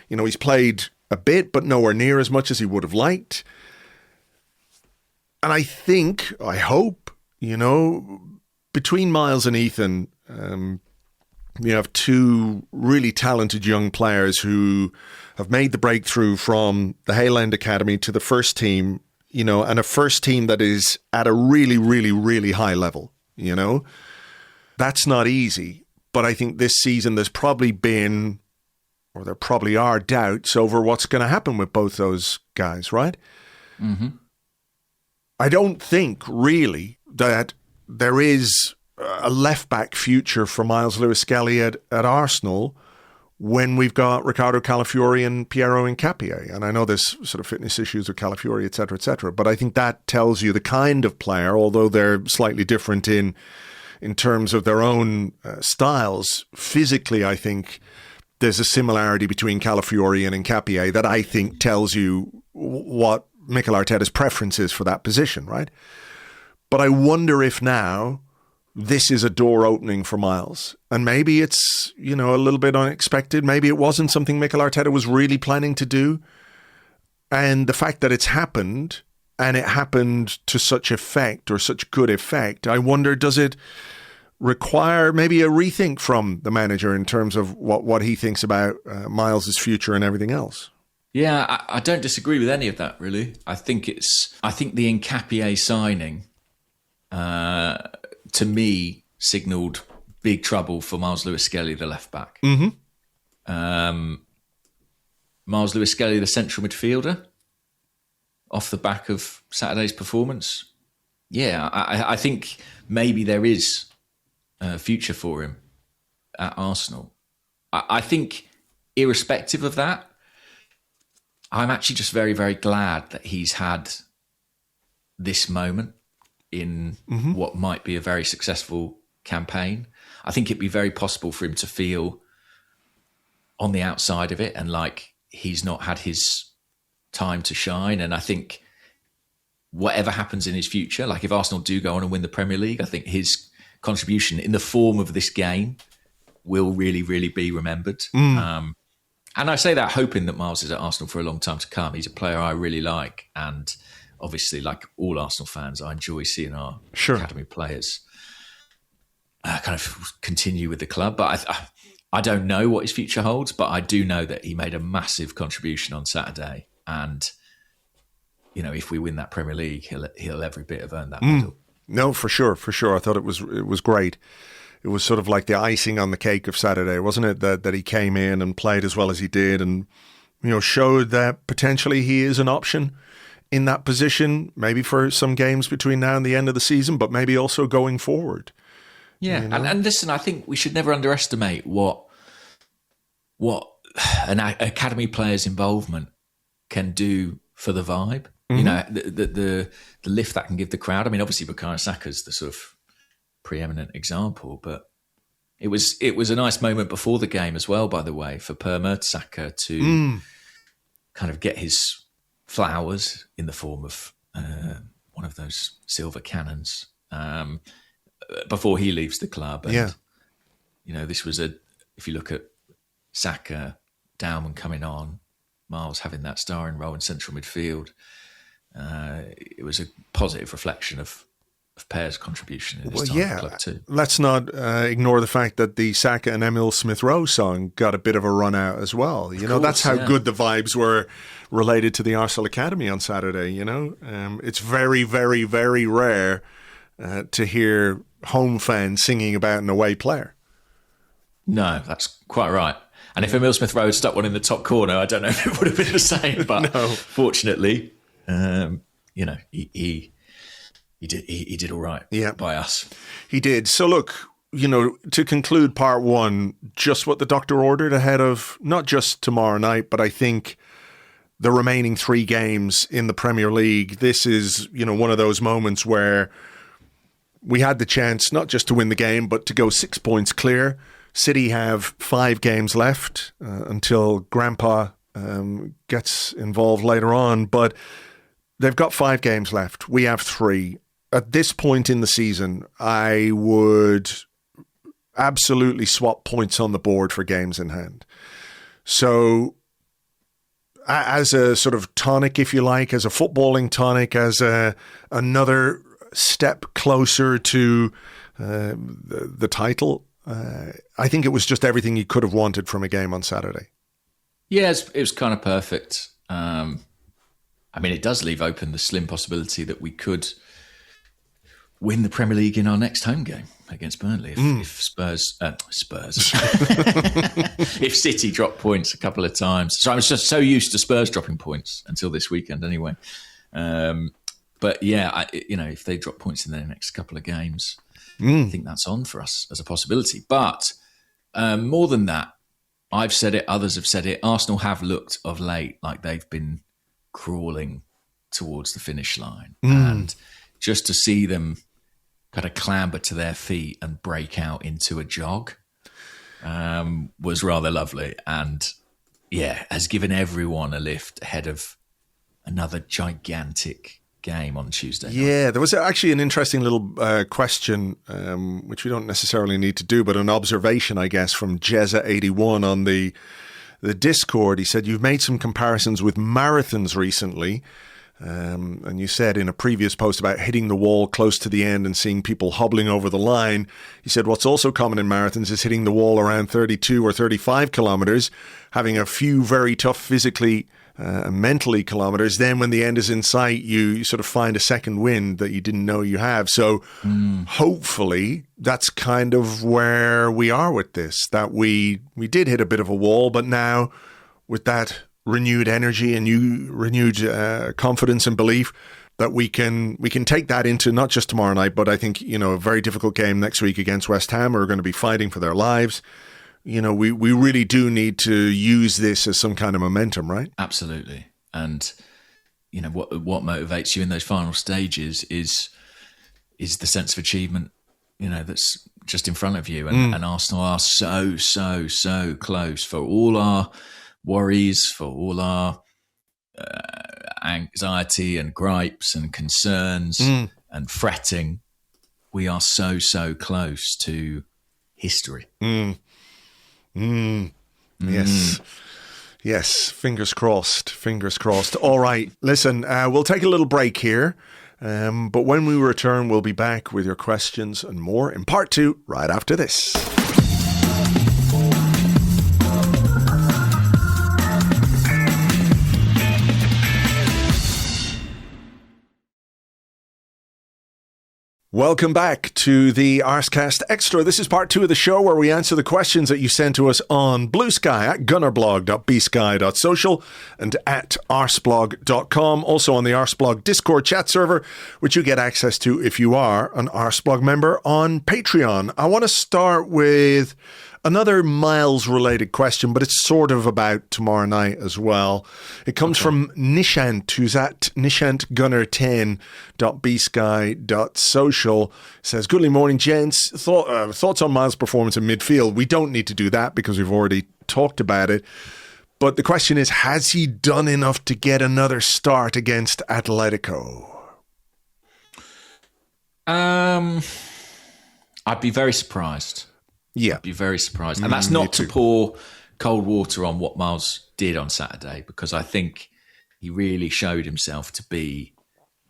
You know, he's played a bit, but nowhere near as much as he would have liked. And I hope, you know, between Myles and Ethan, you have two really talented young players who have made the breakthrough from the Hale End Academy to the first team, you know, and a first team that is at a really, really, really high level, you know. That's not easy. But I think this season there probably are doubts over what's going to happen with both those guys, right? Mm-hmm. I don't think really that there is a left-back future for Myles Lewis-Skelly at Arsenal when we've got Riccardo Calafiori and Piero Hincapié. And I know there's sort of fitness issues with Calafiori, et cetera, but I think that tells you the kind of player, although they're slightly different in terms of their own styles. Physically, I think there's a similarity between Calafiori and Nkapie that I think tells you what Mikel Arteta's preference is for that position, right? But I wonder if now this is a door opening for Myles. And maybe it's, a little bit unexpected. Maybe it wasn't something Mikel Arteta was really planning to do. And the fact that it's happened, and it happened to such effect or such good effect, I wonder, does it require maybe a rethink from the manager in terms of what he thinks about Myles' future and everything else? Yeah, I don't disagree with any of that, really. I think the Nkapie signing, to me, signalled big trouble for Myles Lewis-Skelly, the left back. Mm-hmm. Myles Lewis-Skelly, the central midfielder, off the back of Saturday's performance. Yeah, I think maybe there is a future for him at Arsenal. I think irrespective of that, I'm actually just very, very glad that he's had this moment in what might be a very successful campaign. I think it'd be very possible for him to feel on the outside of it and like he's not had his time to shine. And I think whatever happens in his future, like if Arsenal do go on and win the Premier League, I think his contribution in the form of this game will really, really be remembered. And I say that hoping that Myles is at Arsenal for a long time to come. He's a player I really like. And obviously, like all Arsenal fans, I enjoy seeing our academy players kind of continue with the club. But I don't know what his future holds, but I do know that he made a massive contribution on Saturday. And, if we win that Premier League, he'll every bit have earned that medal. No, for sure. I thought it was great. It was sort of like the icing on the cake of Saturday, wasn't it? That he came in and played as well as he did and, showed that potentially he is an option in that position, maybe for some games between now and the end of the season, but maybe also going forward. Yeah. And listen, I think we should never underestimate what an academy player's involvement can do for the vibe. The lift that can give the crowd. I mean, obviously Bukayo Saka's the sort of preeminent example, but it was a nice moment before the game as well, by the way, for Per Mertesacker to kind of get his flowers in the form of one of those silver cannons before he leaves the club. And, this was if you look at Saka, Dowman coming on, Myles having that starring role in central midfield, it was a positive reflection of Per's contribution in his time at the club too. Let's not ignore the fact that the Saka and Emile Smith-Rowe song got a bit of a run out as well. That's how good the vibes were related to the Arsenal Academy on Saturday. It's very, very, very rare to hear home fans singing about an away player. No, that's quite right. And if Emile Smith-Rowe had stuck one in the top corner, I don't know if it would have been the same. But fortunately, he did all right by us. He did. So look, to conclude part one, just what the doctor ordered ahead of not just tomorrow night, but I think the remaining 3 games in the Premier League. This is, one of those moments where we had the chance not just to win the game, but to go 6 points clear. City have 5 games left until Grandpa gets involved later on, but they've got 5 games left. We have 3. At this point in the season, I would absolutely swap points on the board for games in hand. So as a sort of tonic, if you like, as a footballing tonic, as another step closer to the title, I think it was just everything you could have wanted from a game on Saturday. Yeah, it was kind of perfect. It does leave open the slim possibility that we could win the Premier League in our next home game against Burnley if Spurs, if City drop points a couple of times. So I was just so used to Spurs dropping points until this weekend anyway. But yeah, if they drop points in their next couple of games, I think that's on for us as a possibility. But more than that, I've said it, others have said it, Arsenal have looked of late like they've been crawling towards the finish line. And just to see them kind of clamber to their feet and break out into a jog, was rather lovely, and has given everyone a lift ahead of another gigantic game on Tuesday night. Yeah, there was actually an interesting little question, which we don't necessarily need to do, but an observation, I guess, from Jezza81 on the Discord. He said, you've made some comparisons with marathons recently. And you said in a previous post about hitting the wall close to the end and seeing people hobbling over the line. He said what's also common in marathons is hitting the wall around 32 or 35 kilometers, having a few very tough physically and mentally kilometers. Then when the end is in sight, you sort of find a second wind that you didn't know you have. So hopefully that's kind of where we are with this, that we did hit a bit of a wall, but now with that renewed energy and renewed confidence and belief that we can take that into not just tomorrow night, but I think, a very difficult game next week against West Ham, who are going to be fighting for their lives. We really do need to use this as some kind of momentum, right? Absolutely. And, what motivates you in those final stages is the sense of achievement, that's just in front of you. And Arsenal are so, so, so close. For all our worries, for all our anxiety and gripes and concerns and fretting, we are so, so close to history. Yes, fingers crossed. All right, listen, we'll take a little break here, but when we return, we'll be back with your questions and more in part 2 right after this. Welcome back to the Arsecast Extra. This is part 2 of the show where we answer the questions that you sent to us on Blue Sky at gunnerblog.bsky.social and at arseblog.com. Also on the Arseblog Discord chat server, which you get access to if you are an Arseblog member on Patreon. I want to start with another Miles-related question, but it's sort of about tomorrow night as well. It comes from Nishant, who's at nishantgunner10.bsky.social. It says, good morning, gents. Thoughts on Miles' performance in midfield? We don't need to do that because we've already talked about it. But the question is, has he done enough to get another start against Atletico? I'd be very surprised. Yeah. I'd be very surprised. And that's not to pour cold water on what Miles did on Saturday, because I think he really showed himself to be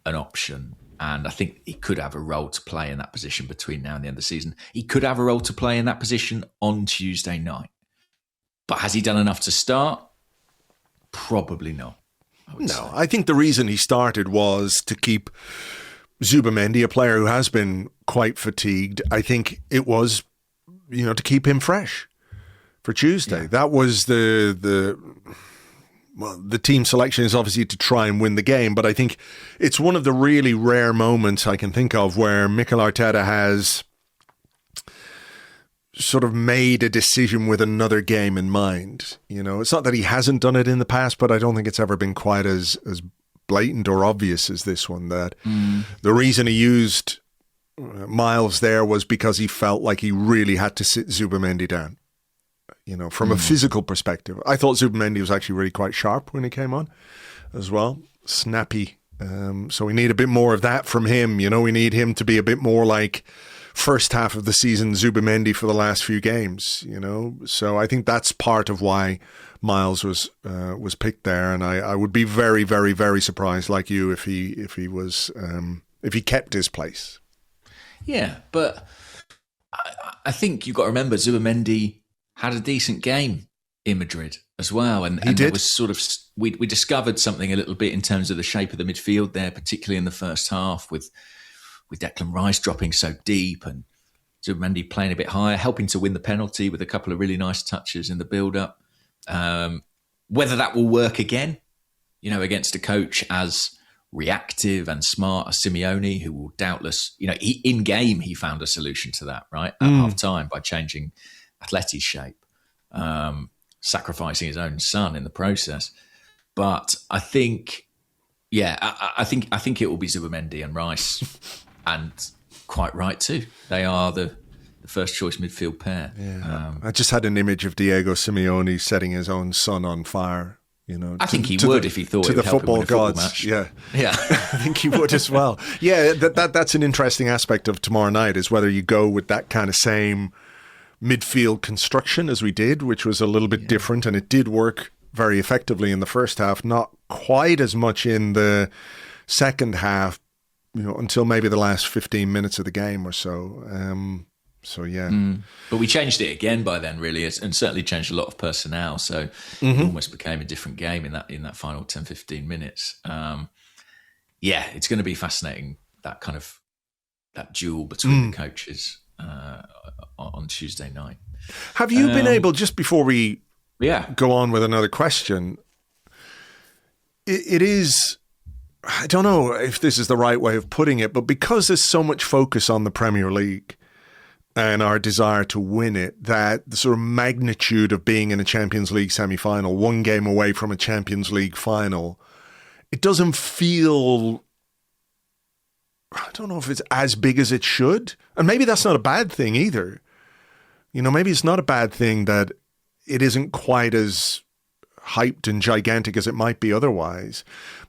an option. And I think he could have a role to play in that position between now and the end of the season. He could have a role to play in that position on Tuesday night. But has he done enough to start? Probably not. I think the reason he started was to keep Zubamendi, a player who has been quite fatigued. I think it was to keep him fresh for Tuesday. Yeah. That was the team selection is obviously to try and win the game, but I think it's one of the really rare moments I can think of where Mikel Arteta has sort of made a decision with another game in mind. It's not that he hasn't done it in the past, but I don't think it's ever been quite as blatant or obvious as this one, that the reason he used Miles there was because he felt like he really had to sit Zubamendi down, from a physical perspective. I thought Zubamendi was actually really quite sharp when he came on as well. Snappy. So we need a bit more of that from him. We need him to be a bit more like first half of the season Zubamendi for the last few games, So I think that's part of why Miles was picked there. And I would be very, very, very surprised, like you, if he kept his place. Yeah, but I think you've got to remember Zubamendi had a decent game in Madrid as well. And did. There was sort of, we discovered something a little bit in terms of the shape of the midfield there, particularly in the first half with Declan Rice dropping so deep and Zubamendi playing a bit higher, helping to win the penalty with a couple of really nice touches in the build-up. Whether that will work again, against a coach as reactive and smart as Simeone, who will doubtless, in game he found a solution to that, right? At half time by changing Atleti's shape, sacrificing his own son in the process. But I think, I think it will be Zubamendi and Rice, and quite right too. They are the the first choice midfield pair. Yeah. I just had an image of Diego Simeone setting his own son on fire. I think he would if he thought to it would the help him win football a football gods. match. Yeah, I think he would as well. Yeah, that's an interesting aspect of tomorrow night, is whether you go with that kind of same midfield construction as we did, which was a little bit different, and it did work very effectively in the first half. Not quite as much in the second half, until maybe the last 15 minutes of the game or so. But we changed it again by then, really, and certainly changed a lot of personnel. So it almost became a different game in that final 10, 15 minutes. It's going to be fascinating, that duel between the coaches on Tuesday night. Have you been able, just before we go on with another question, it is, I don't know if this is the right way of putting it, but because there's so much focus on the Premier League and our desire to win it, that the sort of magnitude of being in a Champions League semi-final, one game away from a Champions League final, it doesn't feel, I don't know if it's as big as it should. And maybe that's not a bad thing either. Maybe it's not a bad thing that it isn't quite as hyped and gigantic as it might be otherwise.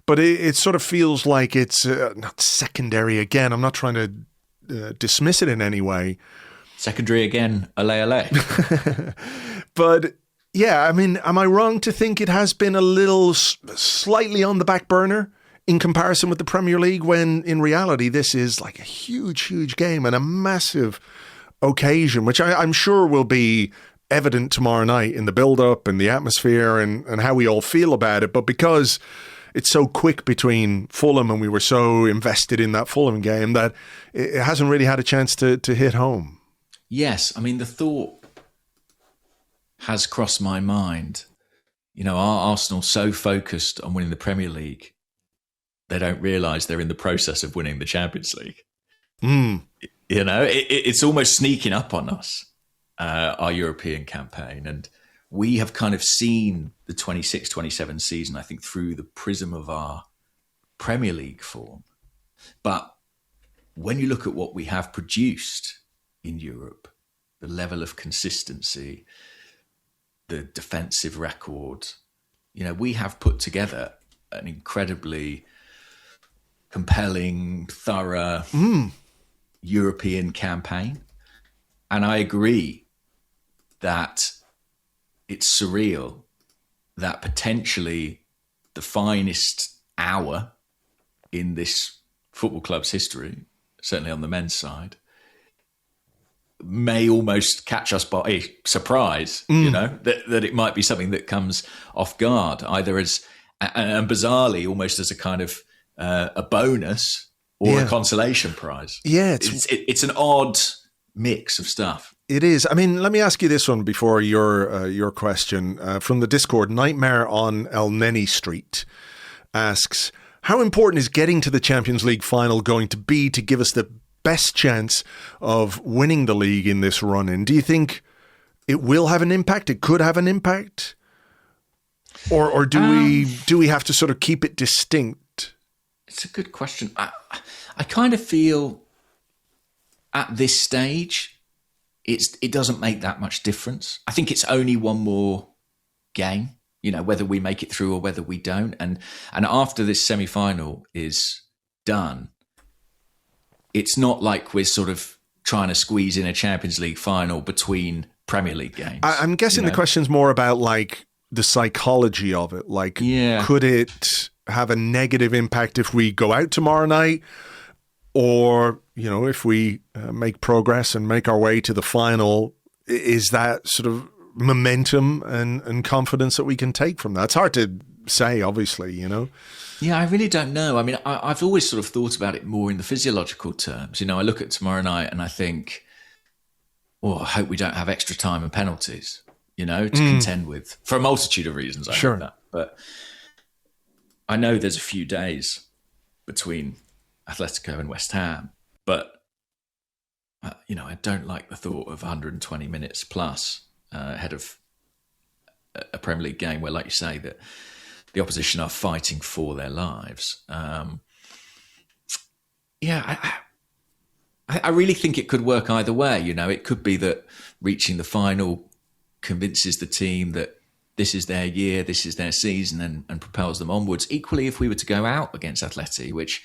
But it sort of feels like it's not secondary again. I'm not trying to dismiss it in any way. Secondary again, ale. But yeah, I mean, am I wrong to think it has been a little slightly on the back burner in comparison with the Premier League, when in reality this is like a huge, huge game and a massive occasion, which I'm sure will be evident tomorrow night in the build-up and the atmosphere and how we all feel about it. But because it's so quick between Fulham and we were so invested in that Fulham game, that it hasn't really had a chance to hit home. Yes, I mean, the thought has crossed my mind. Are Arsenal so focused on winning the Premier League, they don't realise they're in the process of winning the Champions League? It's almost sneaking up on us, our European campaign. And we have kind of seen the 26-27 season, I think, through the prism of our Premier League form. But when you look at what we have produced in Europe, the level of consistency, the defensive record, we have put together an incredibly compelling, thorough European campaign. And I agree that it's surreal that potentially the finest hour in this football club's history, certainly on the men's side, may almost catch us by surprise, that it might be something that comes off guard, either as, and bizarrely, almost as a kind of a bonus or a consolation prize. Yeah, it's an odd mix of stuff. It is. I mean, let me ask you this one before your question. From the Discord, Nightmare on El Neni Street asks, how important is getting to the Champions League final going to be to give us the best chance of winning the league in this run-in? Do you think it will have an impact? It could have an impact? Or do we have to sort of keep it distinct? It's a good question. I kind of feel at this stage, it doesn't make that much difference. I think it's only one more game, whether we make it through or whether we don't. And after this semi-final is done, it's not like we're sort of trying to squeeze in a Champions League final between Premier League games. I'm guessing the question's more about like the psychology of it. Like, could it have a negative impact if we go out tomorrow night? Or, if we make progress and make our way to the final, is that sort of momentum and confidence that we can take from that? It's hard to say, obviously, Yeah, I really don't know. I mean, I've always sort of thought about it more in the physiological terms. I look at tomorrow night and I think, I hope we don't have extra time and penalties, to contend with, for a multitude of reasons. I know that. But I know there's a few days between Atletico and West Ham, but I don't like the thought of 120 minutes plus ahead of a Premier League game where, like you say, that the opposition are fighting for their lives. I really think it could work either way. It could be that reaching the final convinces the team that this is their year, this is their season, and propels them onwards. Equally, if we were to go out against Atleti, which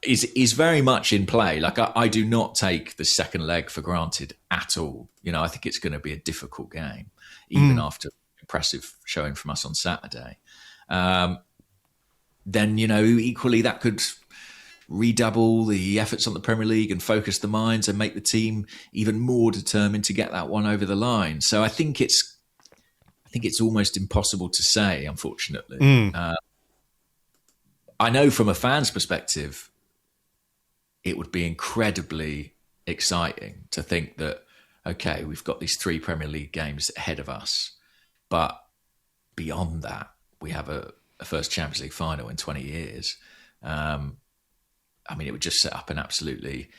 is very much in play. Like I do not take the second leg for granted at all. I think it's going to be a difficult game, even after impressive showing from us on Saturday. Then, equally that could redouble the efforts on the Premier League and focus the minds and make the team even more determined to get that one over the line. So I think it's almost impossible to say, unfortunately. I know from a fan's perspective, it would be incredibly exciting to think that, okay, we've got these 3 Premier League games ahead of us, but beyond that, we have a first Champions League final in 20 years. It would just set up an absolutely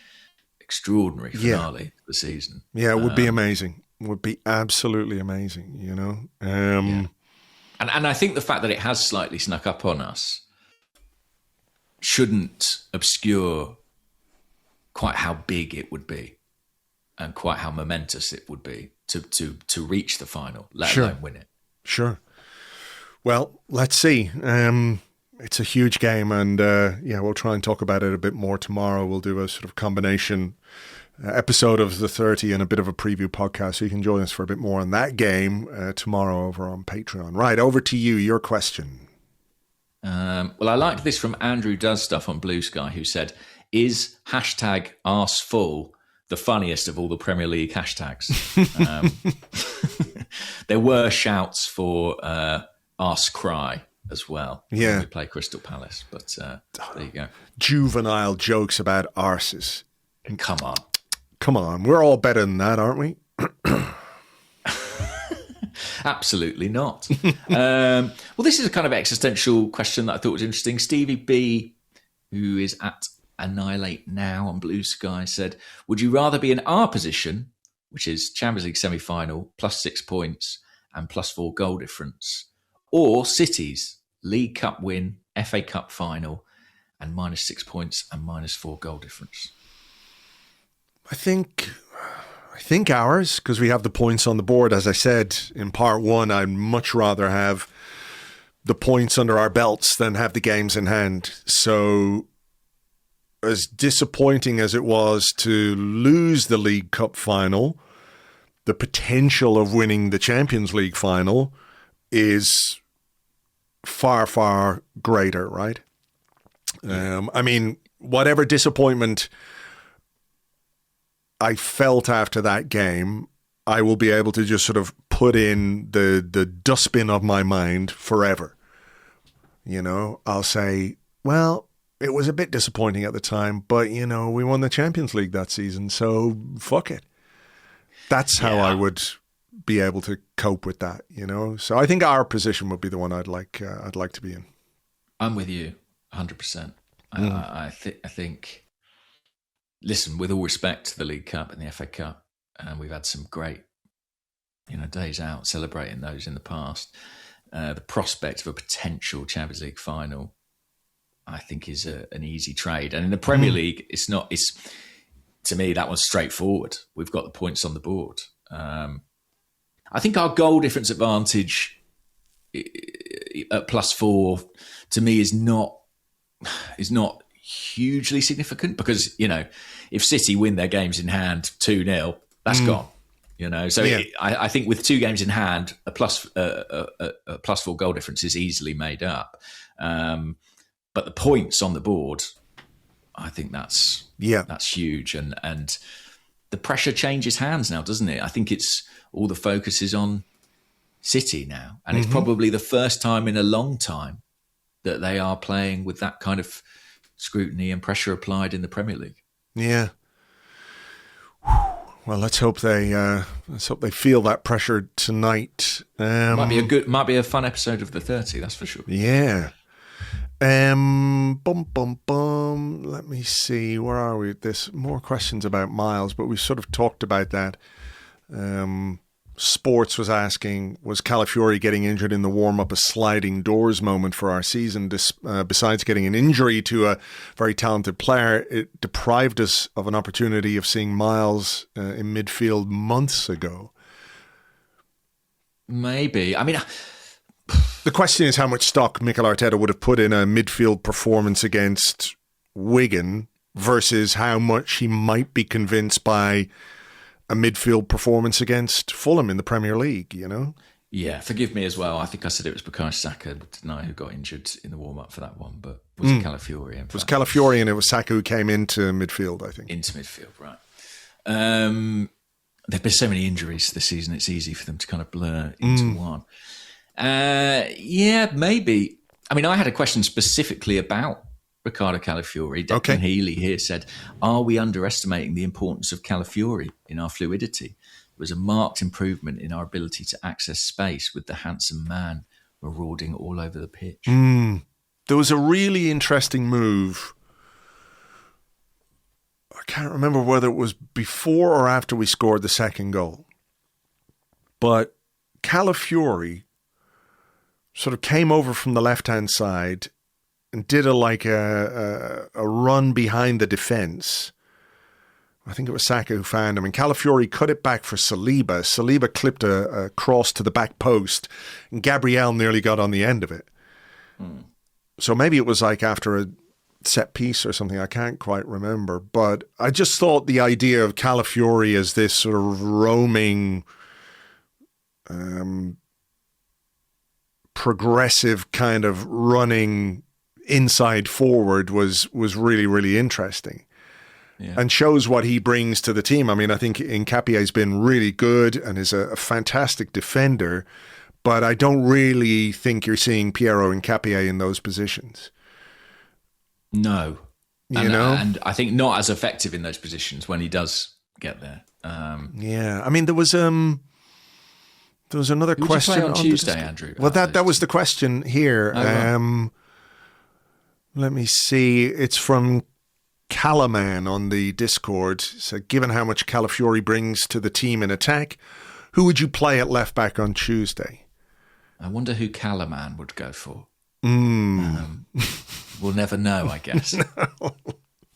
extraordinary finale for the season. Yeah, it would be amazing. It would be absolutely amazing, And I think the fact that it has slightly snuck up on us shouldn't obscure quite how big it would be and quite how momentous it would be to reach the final, let alone win it. Sure. Well, let's see. It's a huge game, and we'll try and talk about it a bit more tomorrow. We'll do a sort of combination episode of the 30 and a bit of a preview podcast, so you can join us for a bit more on that game tomorrow over on Patreon. Right, over to you, your question. Well, I liked this from Andrew Does Stuff on Blue Sky, who said, is #ArsFull the funniest of all the Premier League hashtags? There were shouts for ArsCry as well. Yeah. When we play Crystal Palace, but there you go. Juvenile jokes about arses. Come on. We're all better than that, aren't we? Absolutely not. Well, this is a kind of existential question that I thought was interesting. Stevie B, who is at Annihilate Now on Blue Sky, said, would you rather be in our position, which is Champions League semi-final, +6 points and +4 goal difference, or City's League Cup win, FA Cup final, and -6 points and -4 goal difference? I think ours, because we have the points on the board. As I said in part 1, I'd much rather have the points under our belts than have the games in hand. So as disappointing as it was to lose the League Cup final, the potential of winning the Champions League final is far, far greater, right? Whatever disappointment I felt after that game, I will be able to just sort of put in the dustbin of my mind forever. I'll say, well, it was a bit disappointing at the time, but, we won the Champions League that season, so fuck it. That's how I would be able to cope with that, So I think our position would be the one I'd like to be in. I'm with you 100%. I think, listen, with all respect to the League Cup and the FA Cup, and we've had some great, days out celebrating those in the past. The prospect of a potential Champions League final, I think, is an easy trade. And in the Premier League, it's not. It's, to me, that one's straightforward. We've got the points on the board. I think our goal difference advantage at +4 to me is not hugely significant, because if City win their games in hand 2-0, that's gone. So I think with 2 games in hand, a +4 goal difference is easily made up. But the points on the board, I think that's huge, and the pressure changes hands now, doesn't it? I think it's all the focus is on City now, and it's probably the first time in a long time that they are playing with that kind of scrutiny and pressure applied in the Premier League. Yeah. Well, let's hope they feel that pressure tonight. Might be a fun episode of the 30. That's for sure. Yeah. Let me see. Where are we? There's more questions about Myles, but we've sort of talked about that. Sports was asking, was Calafiori getting injured in the warm-up a sliding doors moment for our season? Besides getting an injury to a very talented player, it deprived us of an opportunity of seeing Myles in midfield months ago. Maybe. I mean, the question is how much stock Mikel Arteta would have put in a midfield performance against Wigan versus how much he might be convinced by a midfield performance against Fulham in the Premier League, you know? Yeah, forgive me as well. I think I said it was Bukayo Saka tonight who got injured in the warm-up for that one, but was it Calafiori? It was Calafiori and it was Saka who came into midfield, I think. Into midfield, right. There have been so many injuries this season, it's easy for them to kind of blur into one. Yeah, maybe. I mean, I had a question specifically about Ricardo Calafiori. Declan Healy here said, are we underestimating the importance of Calafiori in our fluidity? It was a marked improvement in our ability to access space with the handsome man marauding all over the pitch. There was a really interesting move. I can't remember whether it was before or after we scored the second goal. But Calafiori sort of came over from the left-hand side and did a run behind the defence. I think it was Saka who found him. And Calafiori cut it back for Saliba. Saliba clipped a cross to the back post. And Gabriel nearly got on the end of it. So maybe it was like after a set piece or something. I can't quite remember. But I just thought the idea of Calafiori as this sort of roaming, progressive kind of running inside forward was really, really interesting. Yeah. And shows what he brings to the team. I mean, I think Nkapie's been really good and is a fantastic defender, but I don't really think you're seeing Piero Nkapie in those positions. No. And I think not as effective in those positions when he does get there. Yeah. I mean, there was another Who question did you play on Tuesday, Andrew. Well, that was the question here. Right. Let me see. It's from Calaman on the Discord. So, given how much Calafiori brings to the team in attack, who would you play at left back on Tuesday? I wonder who Calaman would go for. We'll never know, I guess. No.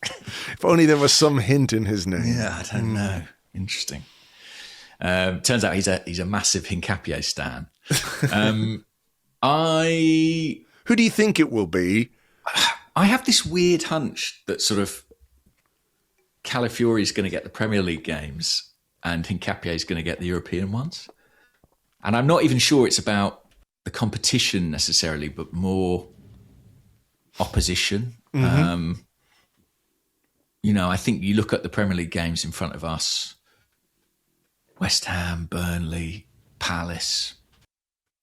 If only there was some hint in his name. Yeah, I don't know. Interesting. Turns out he's a massive Nkapie stan. Who do you think it will be? I have this weird hunch that sort of Calafiori is going to get the Premier League games and Nkapie is going to get the European ones. And I'm not even sure it's about the competition necessarily, but more opposition. I think you look at the Premier League games in front of us, West Ham, Burnley, Palace.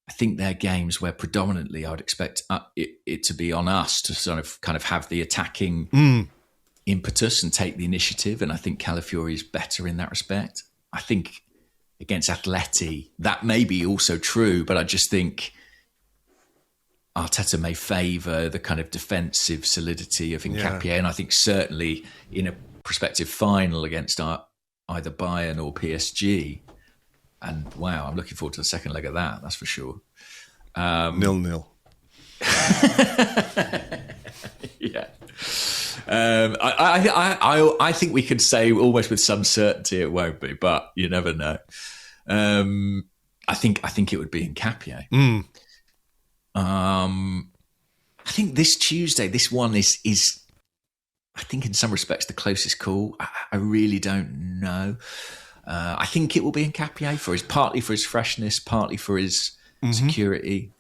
I think they're games where predominantly I would expect it to be on us to sort of kind of have the attacking impetus and take the initiative. And I think Calafiori is better in that respect. I think against Atleti, that may be also true, but I just think Arteta may favour the kind of defensive solidity of Nkapie. Yeah. And I think certainly in a prospective final against either Bayern or PSG. And wow, I'm looking forward to the second leg of that. That's for sure. 0-0. Yeah. I think we could say almost with some certainty it won't be, but you never know. I think it would be Nkapie. I think this Tuesday, this one is I think in some respects the closest call. I really don't know. I think it will be Nkapie partly for his freshness, partly for his security.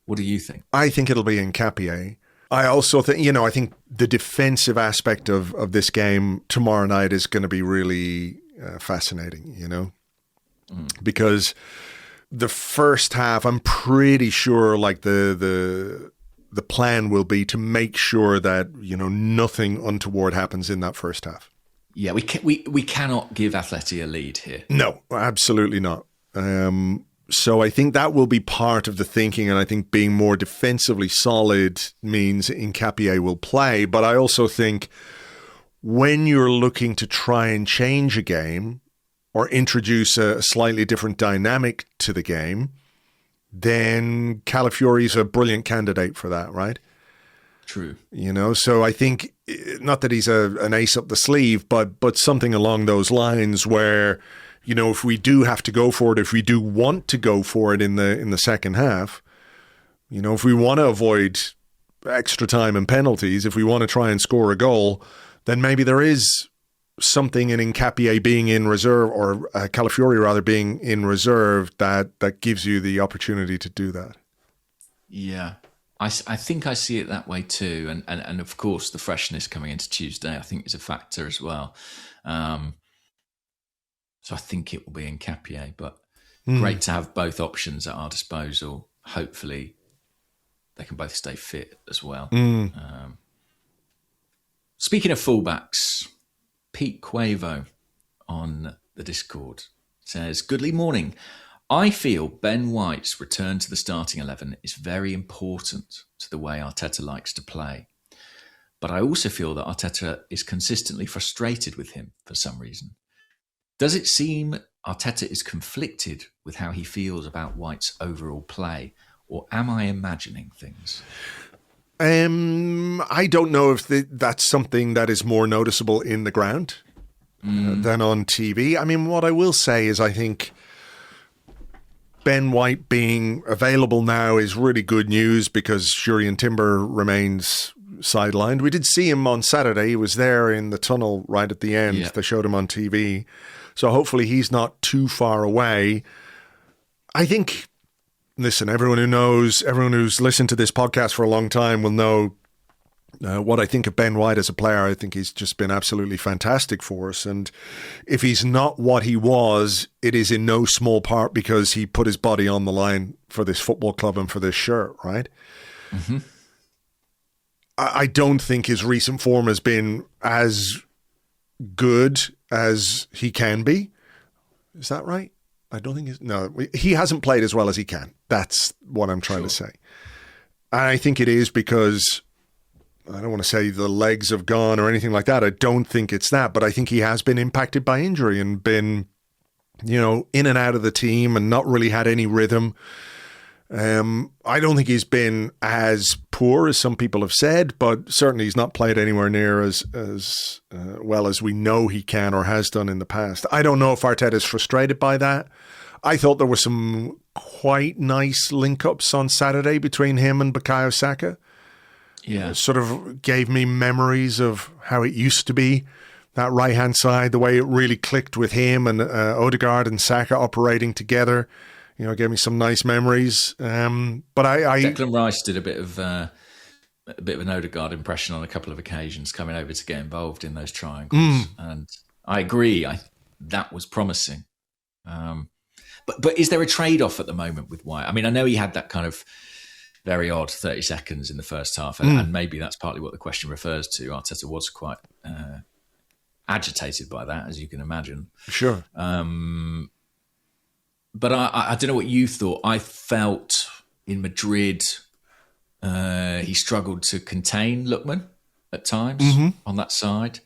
What do you think? I think it'll be Nkapie. I also think, I think the defensive aspect of this game tomorrow night is going to be really fascinating, because the first half, I'm pretty sure like the plan will be to make sure that, nothing untoward happens in that first half. Yeah, we cannot give Atleti a lead here. No, absolutely not. So I think that will be part of the thinking, and I think being more defensively solid means Nkapie will play. But I also think when you're looking to try and change a game, or introduce a slightly different dynamic to the game, then Calafiori's a brilliant candidate for that, right? True. So I think, not that he's an ace up the sleeve, but something along those lines where, if we do have to go for it, if we do want to go for it in the second half, if we want to avoid extra time and penalties, if we want to try and score a goal, then maybe there is something in Nkapie being in reserve, or Calafiori rather being in reserve, that gives you the opportunity to do that. Yeah. I think I see it that way too. And of course, the freshness coming into Tuesday, I think, is a factor as well. So I think it will be Nkapie, but great to have both options at our disposal. Hopefully they can both stay fit as well. Speaking of fullbacks, Pete Quavo on the Discord says, "Goodly morning. I feel Ben White's return to the starting 11 is very important to the way Arteta likes to play. But I also feel that Arteta is consistently frustrated with him for some reason. Does it seem Arteta is conflicted with how he feels about White's overall play, or am I imagining things?" I don't know if that's something that is more noticeable in the ground than on TV. I mean, what I will say is I think Ben White being available now is really good news, because Jurrien Timber remains sidelined. We did see him on Saturday. He was there in the tunnel right at the end. Yeah. They showed him on TV. So hopefully he's not too far away. I think, listen, everyone who's listened to this podcast for a long time will know what I think of Ben White as a player. I think he's just been absolutely fantastic for us. And if he's not what he was, it is in no small part because he put his body on the line for this football club and for this shirt, right? Mm-hmm. I don't think his recent form has been as good as he can be. Is that right? I don't think he hasn't played as well as he can. That's what I'm trying to say. And I think it is because, I don't want to say the legs have gone or anything like that. I don't think it's that, but I think he has been impacted by injury and been, in and out of the team and not really had any rhythm. I don't think he's been as poor as some people have said, but certainly he's not played anywhere near as well as we know he can or has done in the past. I don't know if Arteta is frustrated by that. I thought there were some quite nice link-ups on Saturday between him and Bukayo Saka. Yeah. It sort of gave me memories of how it used to be, that right-hand side, the way it really clicked with him and Odegaard and Saka operating together. Gave me some nice memories. But Declan Rice did a bit of an Odegaard impression on a couple of occasions, coming over to get involved in those triangles. And I agree, that was promising. But is there a trade-off at the moment with White? I mean, I know he had that kind of very odd 30 seconds in the first half, and maybe that's partly what the question refers to. Arteta was quite agitated by that, as you can imagine. Sure. But I don't know what you thought. I felt in Madrid he struggled to contain Lookman at times on that side.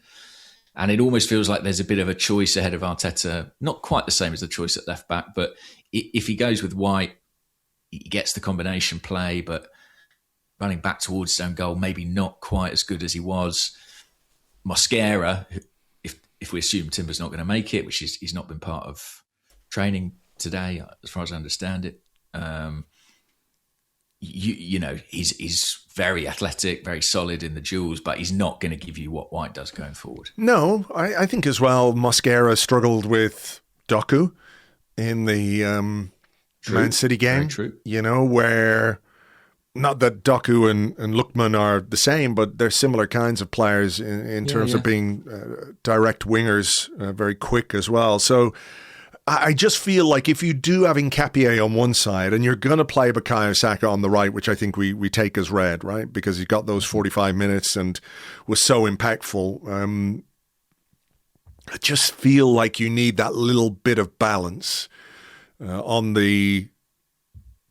And it almost feels like there's a bit of a choice ahead of Arteta, not quite the same as the choice at left back, but if he goes with White, he gets the combination play, but running back towards his own goal, maybe not quite as good as he was. Mosquera, if we assume Timber's not going to make it, which he's not been part of training today, as far as I understand it, he's very athletic, very solid in the duels, but he's not going to give you what White does going forward. No, I think as well, Mosquera struggled with Doku in the Man City game. Very true. Where, not that Doku and Lookman are the same, but they're similar kinds of players in terms of being direct wingers, very quick as well. So I just feel like if you do have Nkapie on one side and you're going to play Bukayo Saka on the right, which I think we take as read, right? Because he got those 45 minutes and was so impactful. I just feel like you need that little bit of balance on the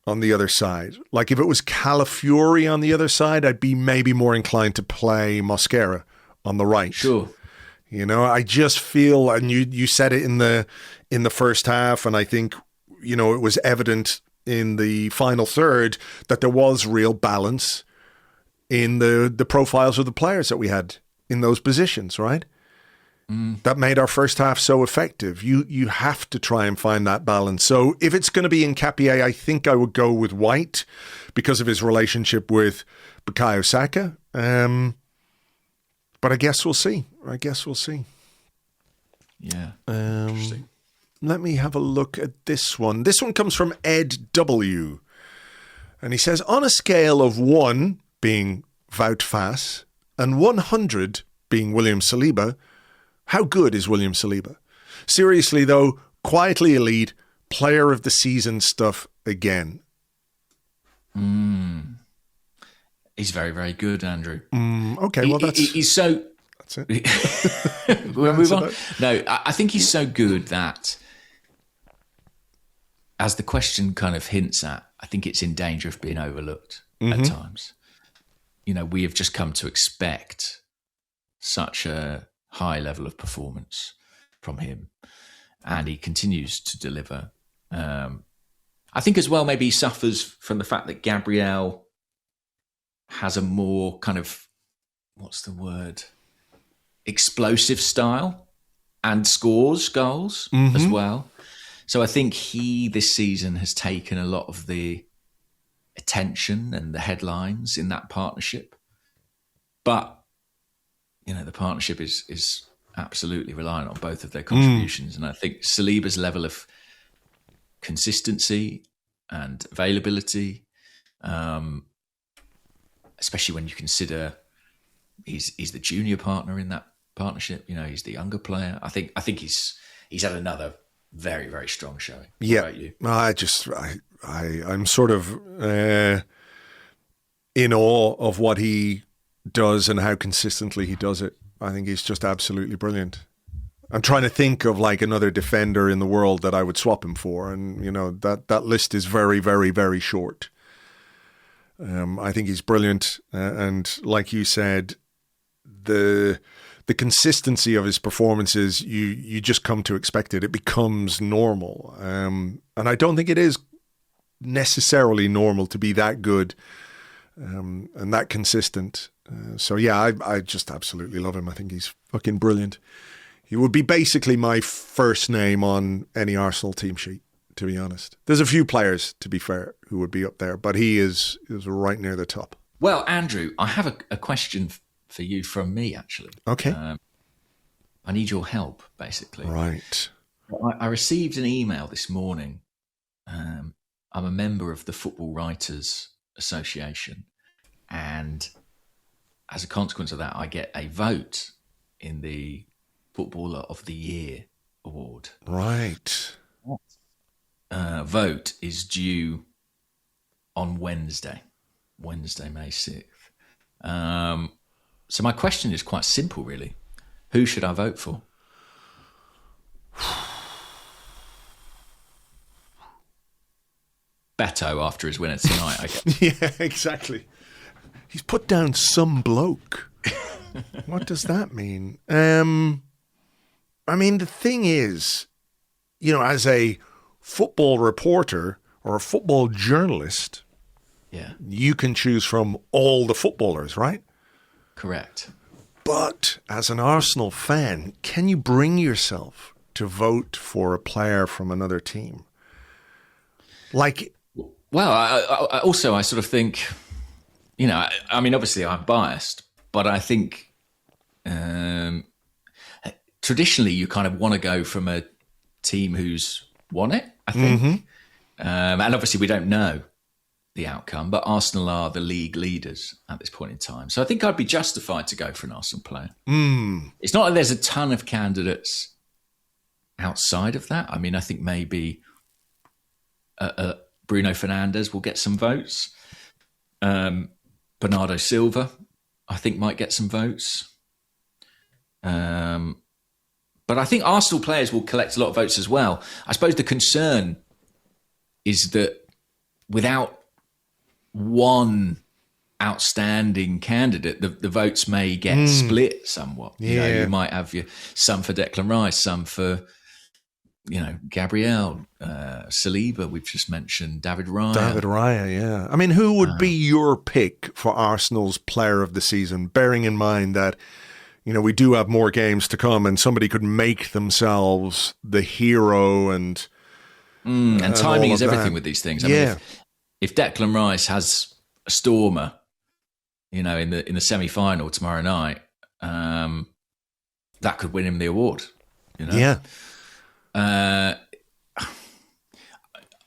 other side. Like if it was Calafiori on the other side, I'd be maybe more inclined to play Mosquera on the right. Sure. I just feel, and you said it in the first half, and I think, it was evident in the final third that there was real balance in the profiles of the players that we had in those positions, right? That made our first half so effective. You have to try and find that balance. So if it's going to be Nketiah, I think I would go with White because of his relationship with Bukayo Saka. But I guess we'll see. Yeah. Interesting. Let me have a look at this one. This one comes from Ed W. And he says, on a scale of 1 being Wout Faes and 100 being William Saliba, how good is William Saliba? Seriously, though, quietly elite, player of the season stuff again. He's very, very good, Andrew. Okay, well, he's so... That's it. We'll move on. No, I think he's so good that, as the question kind of hints at, I think it's in danger of being overlooked at times. We have just come to expect such a high level of performance from him, and he continues to deliver. I think as well, maybe he suffers from the fact that Gabriel has a more kind of, what's the word, explosive style and scores goals as well. So I think he this season has taken a lot of the attention and the headlines in that partnership. But the partnership is absolutely reliant on both of their contributions. And I think Saliba's level of consistency and availability, especially when you consider he's the junior partner in that partnership, he's the younger player. I think he's had another very, very strong showing. Yeah. What about you? I'm sort of in awe of what he does and how consistently he does it. I think he's just absolutely brilliant. I'm trying to think of like another defender in the world that I would swap him for, and that list is very, very, very short. I think he's brilliant, and like you said, the consistency of his performances, you just come to expect it. It becomes normal, and I don't think it is necessarily normal to be that good and that consistent. So yeah, I just absolutely love him. I think he's fucking brilliant. He would be basically my first name on any Arsenal team sheet, to be honest. There's a few players, to be fair, who would be up there, but he is right near the top. Well, Andrew, I have a question for you from me, actually. Okay. I need your help, basically. Right. I received an email this morning. I'm a member of the Football Writers Association, and as a consequence of that, I get a vote in the Footballer of the Year award. Right. Vote is due on Wednesday, May 6th. So my question is quite simple, really. Who should I vote for? Beto after his winner tonight, I guess. Yeah, exactly. He's put down some bloke. What does that mean? I mean, the thing is, as a football reporter or a football journalist, you can choose from all the footballers, right? Correct. But as an Arsenal fan, can you bring yourself to vote for a player from another team? Well, I sort of think, I mean, obviously I'm biased, but I think traditionally you kind of want to go from a team who's won it, I think. And obviously we don't know the outcome, but Arsenal are the league leaders at this point in time. So I think I'd be justified to go for an Arsenal player. It's not that there's a ton of candidates outside of that. I mean, I think maybe Bruno Fernandes will get some votes. Bernardo Silva, I think, might get some votes. But I think Arsenal players will collect a lot of votes as well. I suppose the concern is that without one outstanding candidate, the votes may get split somewhat. Yeah. You might have some for Declan Rice, some for Gabriel, Saliba. We've just mentioned David Raya. Yeah. I mean, who would be your pick for Arsenal's Player of the Season? Bearing in mind that we do have more games to come, and somebody could make themselves the hero and timing is everything that. with these things. I mean, if Declan Rice has a stormer, in the semi-final tomorrow night, that could win him the award. Yeah.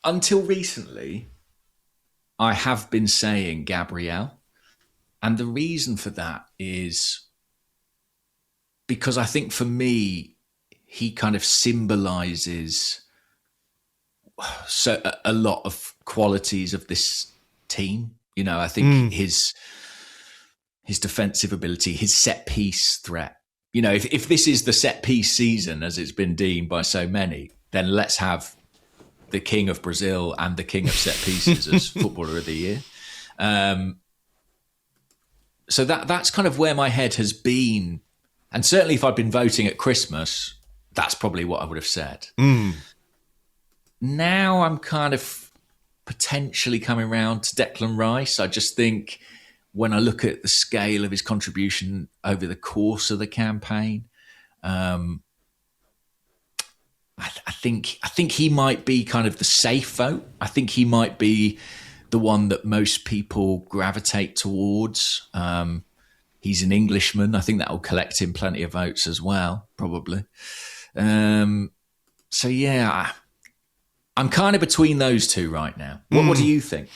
Until recently, I have been saying Gabriel, and the reason for that is because I think for me, he kind of symbolises a lot of qualities of this team. I think his defensive ability, his set piece threat. If this is the set piece season, as it's been deemed by so many, then let's have the king of Brazil and the king of set pieces as footballer of the year. So that's kind of where my head has been. And certainly if I'd been voting at Christmas, that's probably what I would have said. Now I'm kind of potentially coming around to Declan Rice. I just think when I look at the scale of his contribution over the course of the campaign, I think he might be kind of the safe vote. I think he might be the one that most people gravitate towards. He's an Englishman. I think that will collect him plenty of votes as well, probably. So yeah, I'm kind of between those two right now. What do you think?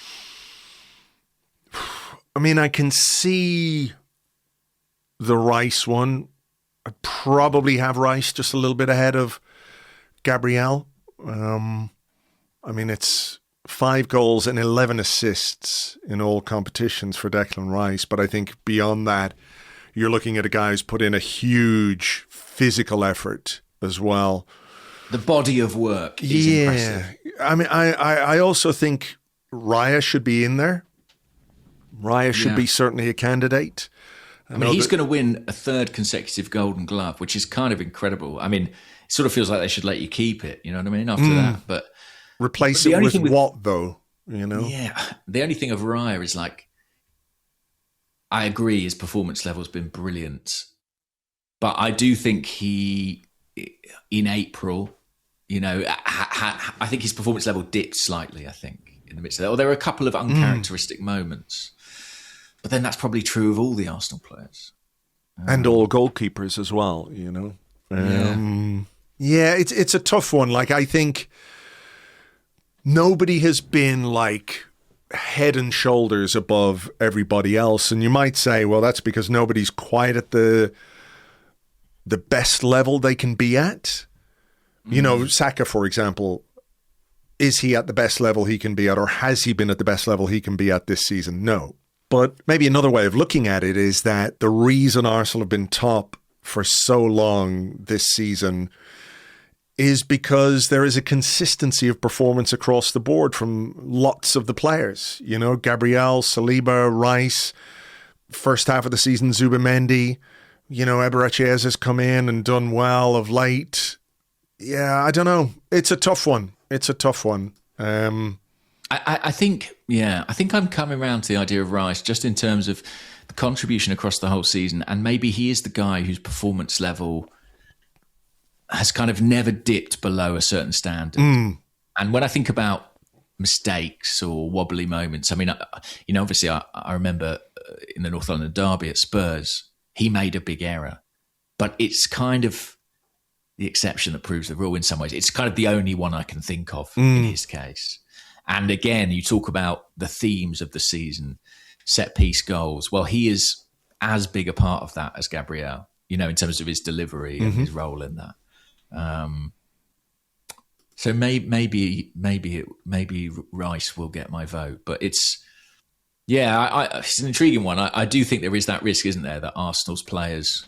I mean, I can see the Rice one. I'd probably have Rice just a little bit ahead of Gabriel. I mean, it's 5 goals and 11 assists in all competitions for Declan Rice. But I think beyond that, you're looking at a guy who's put in a huge physical effort as well. The body of work is impressive. I mean, I also think Raya should be in there. Raya should be certainly a candidate. I mean, he's going to win a 3rd consecutive Golden Glove, which is kind of incredible. I mean, it sort of feels like they should let you keep it, you know what I mean, after that. But replace it with what, though? Yeah, the only thing of Raya is I agree his performance level has been brilliant. But I do think he, in April, I think his performance level dipped slightly, I think, in the midst of that. Or there were a couple of uncharacteristic moments. But then that's probably true of all the Arsenal players. And all goalkeepers as well, Yeah, it's a tough one. I think nobody has been head and shoulders above everybody else. And you might say, well, that's because nobody's quite at the best level they can be at. Saka, for example, is he at the best level he can be at, or has he been at the best level he can be at this season? No. But maybe another way of looking at it is that the reason Arsenal have been top for so long this season is because there is a consistency of performance across the board from lots of the players. Gabriel, Saliba, Rice, first half of the season, Zubimendi, Eberechiez has come in and done well of late. Yeah, I don't know. It's a tough one. I think I'm coming around to the idea of Rice just in terms of the contribution across the whole season, and maybe he is the guy whose performance level has kind of never dipped below a certain standard. And when I think about mistakes or wobbly moments, I mean, obviously I remember in the North London derby at Spurs, he made a big error, but it's kind of the exception that proves the rule in some ways. It's kind of the only one I can think of in his case. And again, you talk about the themes of the season, set piece goals. Well, he is as big a part of that as Gabriel, in terms of his delivery and his role in that. So maybe Rice will get my vote, but it's an intriguing one. I do think there is that risk, isn't there, that Arsenal's players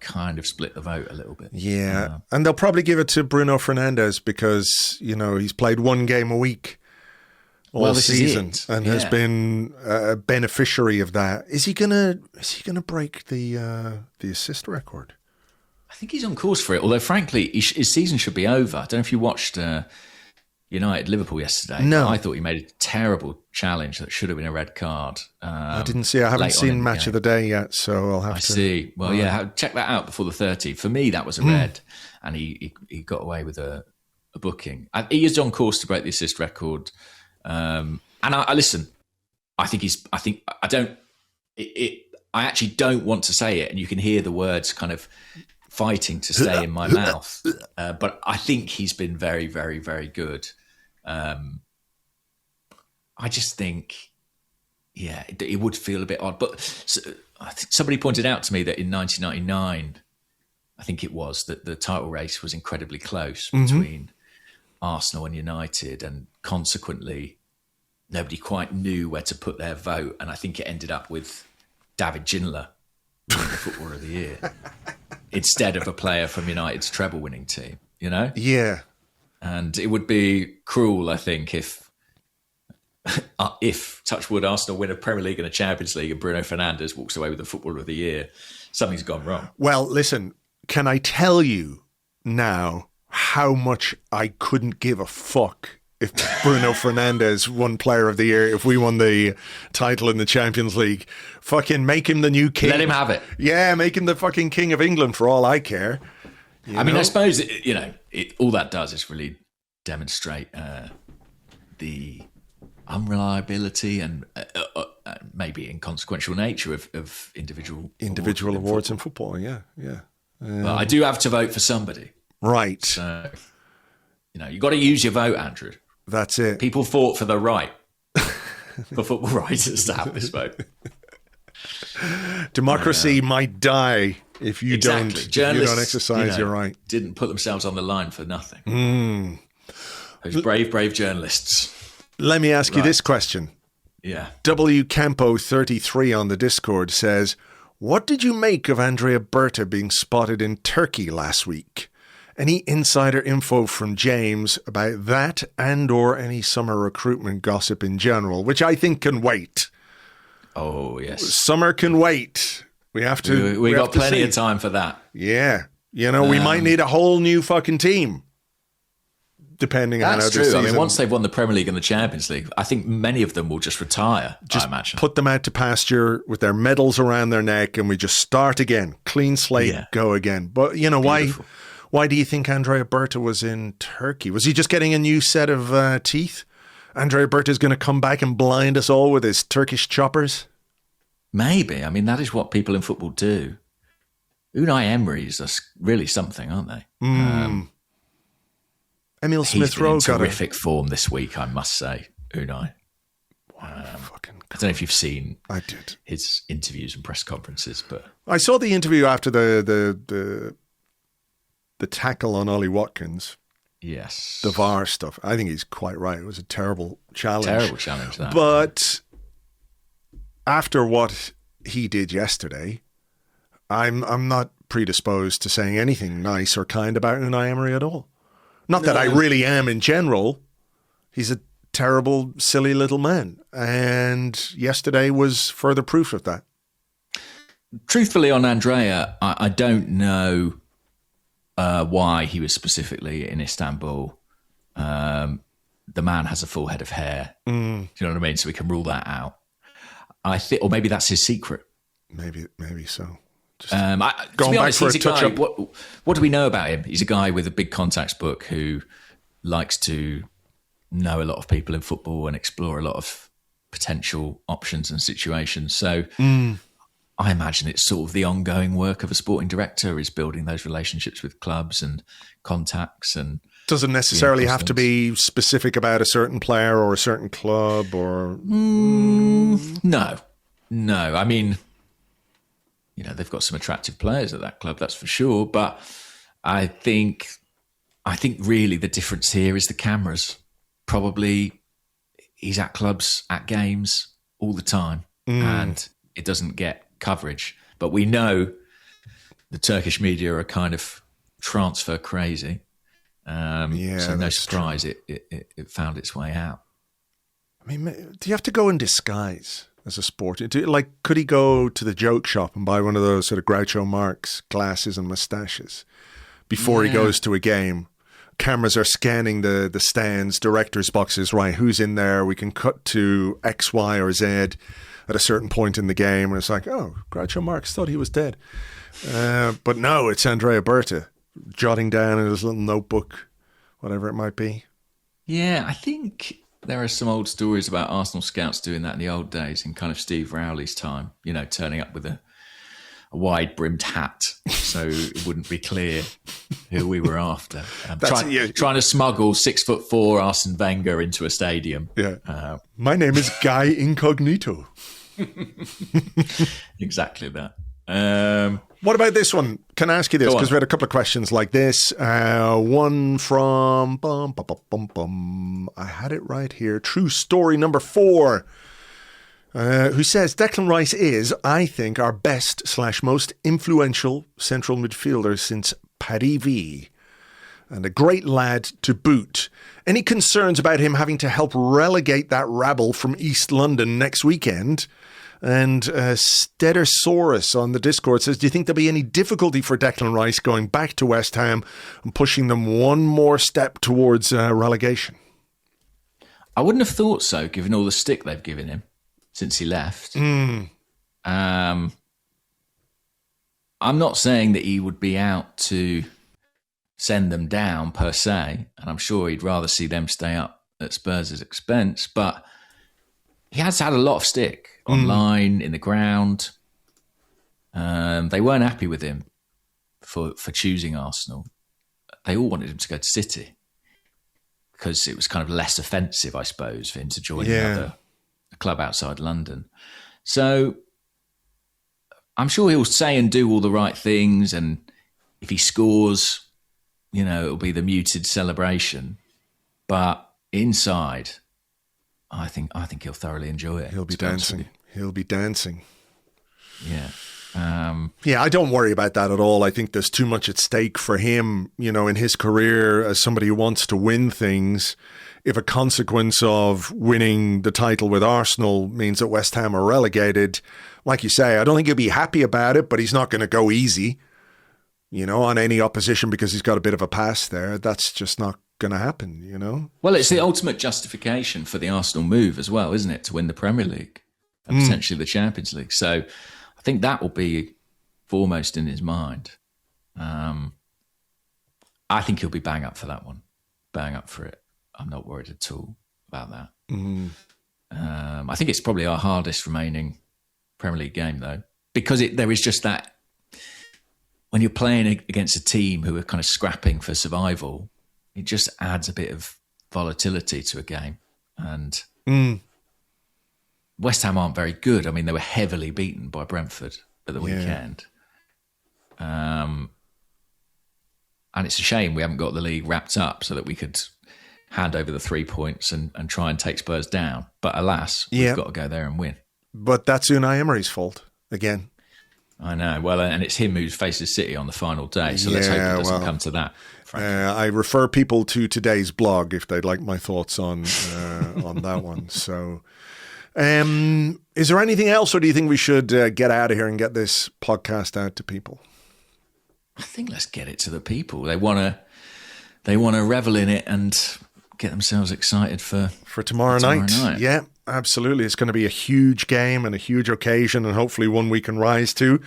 kind of split the vote a little bit. Yeah, and they'll probably give it to Bruno Fernandes because, he's played 1 game a week all season and has been a beneficiary of that. Is he gonna break the assist record? I think he's on course for it. Although, frankly, his season should be over. I don't know if you watched United Liverpool yesterday. No, I thought he made a terrible challenge that should have been a red card. I didn't see. I haven't seen Match of the Day yet, so I'll have to. I see. Well, check that out before the 30. For me, that was a red, and he got away with a booking. He is on course to break the assist record. And I listen. I actually don't want to say it, and you can hear the words kind of fighting to stay in my mouth. But I think he's been very, very, very good. I just think, it would feel a bit odd. But I think somebody pointed out to me that in 1999, I think it was, that the title race was incredibly close between Arsenal and United, and consequently, nobody quite knew where to put their vote. And I think it ended up with David Ginola winning the Footballer of the Year instead of a player from United's treble-winning team. You know? Yeah. And it would be cruel, I think, if touch wood, Arsenal win a Premier League and a Champions League and Bruno Fernandes walks away with the Footballer of the Year, something's gone wrong. Well, listen, can I tell you now how much I couldn't give a fuck if Bruno Fernandes won Player of the Year, if we won the title in the Champions League? Fucking make him the new king. Let him have it. Yeah, make him the fucking king of England for all I care. I mean, I suppose, all that does is really demonstrate the unreliability and maybe inconsequential nature of individual awards in football. Yeah. But I do have to vote for somebody. Right. So, you got to use your vote, Andrew. That's it. People fought for the right for football writers to have this vote. Democracy might die if you don't exercise your right. Didn't put themselves on the line for nothing. Those brave journalists. Let me ask you this question. Yeah. W Campo 33 on the Discord says, what did you make of Andrea Berta being spotted in Turkey last week? Any insider info from James about that and/or any summer recruitment gossip in general, which I think can wait? Oh, yes. Summer can wait. We have to. We got plenty of time for that. Yeah. We might need a whole new fucking team, depending on how this season. I mean, once they've won the Premier League and the Champions League, I think many of them will just retire, I imagine. Put them out to pasture with their medals around their neck, and we just start again. Clean slate, go again. But, Beautiful. Why do you think Andrea Berta was in Turkey? Was he just getting a new set of teeth? Andrea Berta is going to come back and blind us all with his Turkish choppers? Maybe. I mean, that is what people in football do. Unai Emery's are really something, aren't they? Emile Smith-Rowe got terrific form this week, I must say, Unai. I don't know if you've seen his interviews and press conferences, but I saw the interview after the tackle on Ollie Watkins. Yes. The VAR stuff. I think he's quite right. It was a terrible challenge. That. But after what he did yesterday, I'm not predisposed to saying anything nice or kind about Unai Emery at all. Not that I really am in general. He's a terrible, silly little man. And yesterday was further proof of that. Truthfully, on Andrea, I don't know why he was specifically in Istanbul. The man has a full head of hair. Do you know what I mean? So we can rule that out. I think, or maybe that's his secret. Maybe so. To be honest, he's a guy. What do we know about him? He's a guy with a big contacts book who likes to know a lot of people in football and explore a lot of potential options and situations. So I imagine it's sort of the ongoing work of a sporting director is building those relationships with clubs and contacts, and doesn't necessarily have to be specific about a certain player or a certain club or no. I mean, they've got some attractive players at that club, that's for sure. But I think really the difference here is the cameras. Probably he's at clubs, at games all the time, and it doesn't get coverage. But we know the Turkish media are kind of transfer crazy. So no surprise it found its way out. I mean, do you have to go in disguise as a sport? Could he go to the joke shop and buy one of those sort of Groucho Marx glasses and mustaches before he goes to a game? Cameras are scanning the stands, director's boxes, right? Who's in there? We can cut to X, Y, or Z at a certain point in the game. And it's like, oh, Groucho Marx thought he was dead. But no, it's Andrea Berta jotting down in his little notebook, whatever it might be. Yeah, I think there are some old stories about Arsenal scouts doing that in the old days, in kind of Steve Rowley's time, turning up with a wide-brimmed hat so it wouldn't be clear who we were after. Trying to smuggle 6'4" Arsene Wenger into a stadium. Yeah. My name is Guy Incognito. Exactly that. What about this one? Can I ask you this? Because we had a couple of questions like this. One from I had it right here. True Story number 4. Who says Declan Rice is, I think, our best / most influential central midfielder since Paddy V, and a great lad to boot. Any concerns about him having to help relegate that rabble from East London next weekend? And Stedersaurus on the Discord says, do you think there'll be any difficulty for Declan Rice going back to West Ham and pushing them one more step towards relegation? I wouldn't have thought so, given all the stick they've given him since he left. I'm not saying that he would be out to send them down per se, and I'm sure he'd rather see them stay up at Spurs' expense, but he has had a lot of stick online, in the ground. They weren't happy with him for choosing Arsenal. They all wanted him to go to City because it was kind of less offensive, I suppose, for him to join a club outside London. So I'm sure he'll say and do all the right things, and if he scores, it'll be the muted celebration. But inside, I think he'll thoroughly enjoy it. He'll be dancing. Yeah. I don't worry about that at all. I think there's too much at stake for him, in his career as somebody who wants to win things. If a consequence of winning the title with Arsenal means that West Ham are relegated, like you say, I don't think he'll be happy about it, but he's not going to go easy, on any opposition because he's got a bit of a pass there. That's just not going to happen, Well, it's the ultimate justification for the Arsenal move as well, isn't it? To win the Premier League and potentially the Champions League. So I think that will be foremost in his mind. I think he'll be bang up for that one. Bang up for it. I'm not worried at all about that. I think it's probably our hardest remaining Premier League game, though, because there is just that, when you're playing against a team who are kind of scrapping for survival, it just adds a bit of volatility to a game. And West Ham aren't very good. I mean, they were heavily beaten by Brentford at the weekend. And it's a shame we haven't got the league wrapped up so that we could hand over the 3 points and try and take Spurs down. But alas, we've got to go there and win. But that's Unai Emery's fault again. I know. Well, and it's him who faces City on the final day. So let's hope it doesn't come to that. I refer people to today's blog if they'd like my thoughts on that one. So, is there anything else, or do you think we should get out of here and get this podcast out to people? I think let's get it to the people. They want to revel in it and get themselves excited for tomorrow night. Yeah, absolutely. It's going to be a huge game and a huge occasion, and hopefully one we can rise to.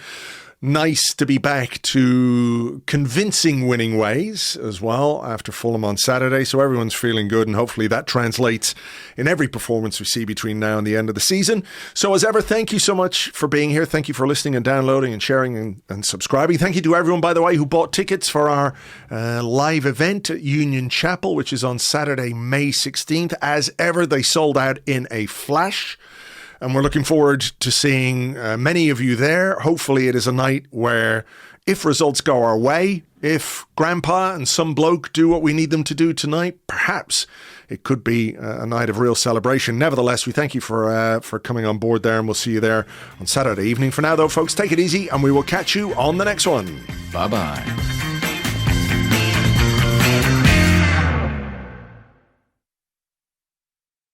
Nice to be back to convincing winning ways as well after Fulham on Saturday. So everyone's feeling good, and hopefully that translates in every performance we see between now and the end of the season. So as ever, thank you so much for being here. Thank you for listening and downloading and sharing and subscribing. Thank you to everyone, by the way, who bought tickets for our live event at Union Chapel, which is on Saturday, May 16th. As ever, they sold out in a flash. And we're looking forward to seeing many of you there. Hopefully it is a night where, if results go our way, if Grandpa and some bloke do what we need them to do tonight, perhaps it could be a night of real celebration. Nevertheless, we thank you for coming on board there, and we'll see you there on Saturday evening. For now, though, folks, take it easy, and we will catch you on the next one. Bye-bye.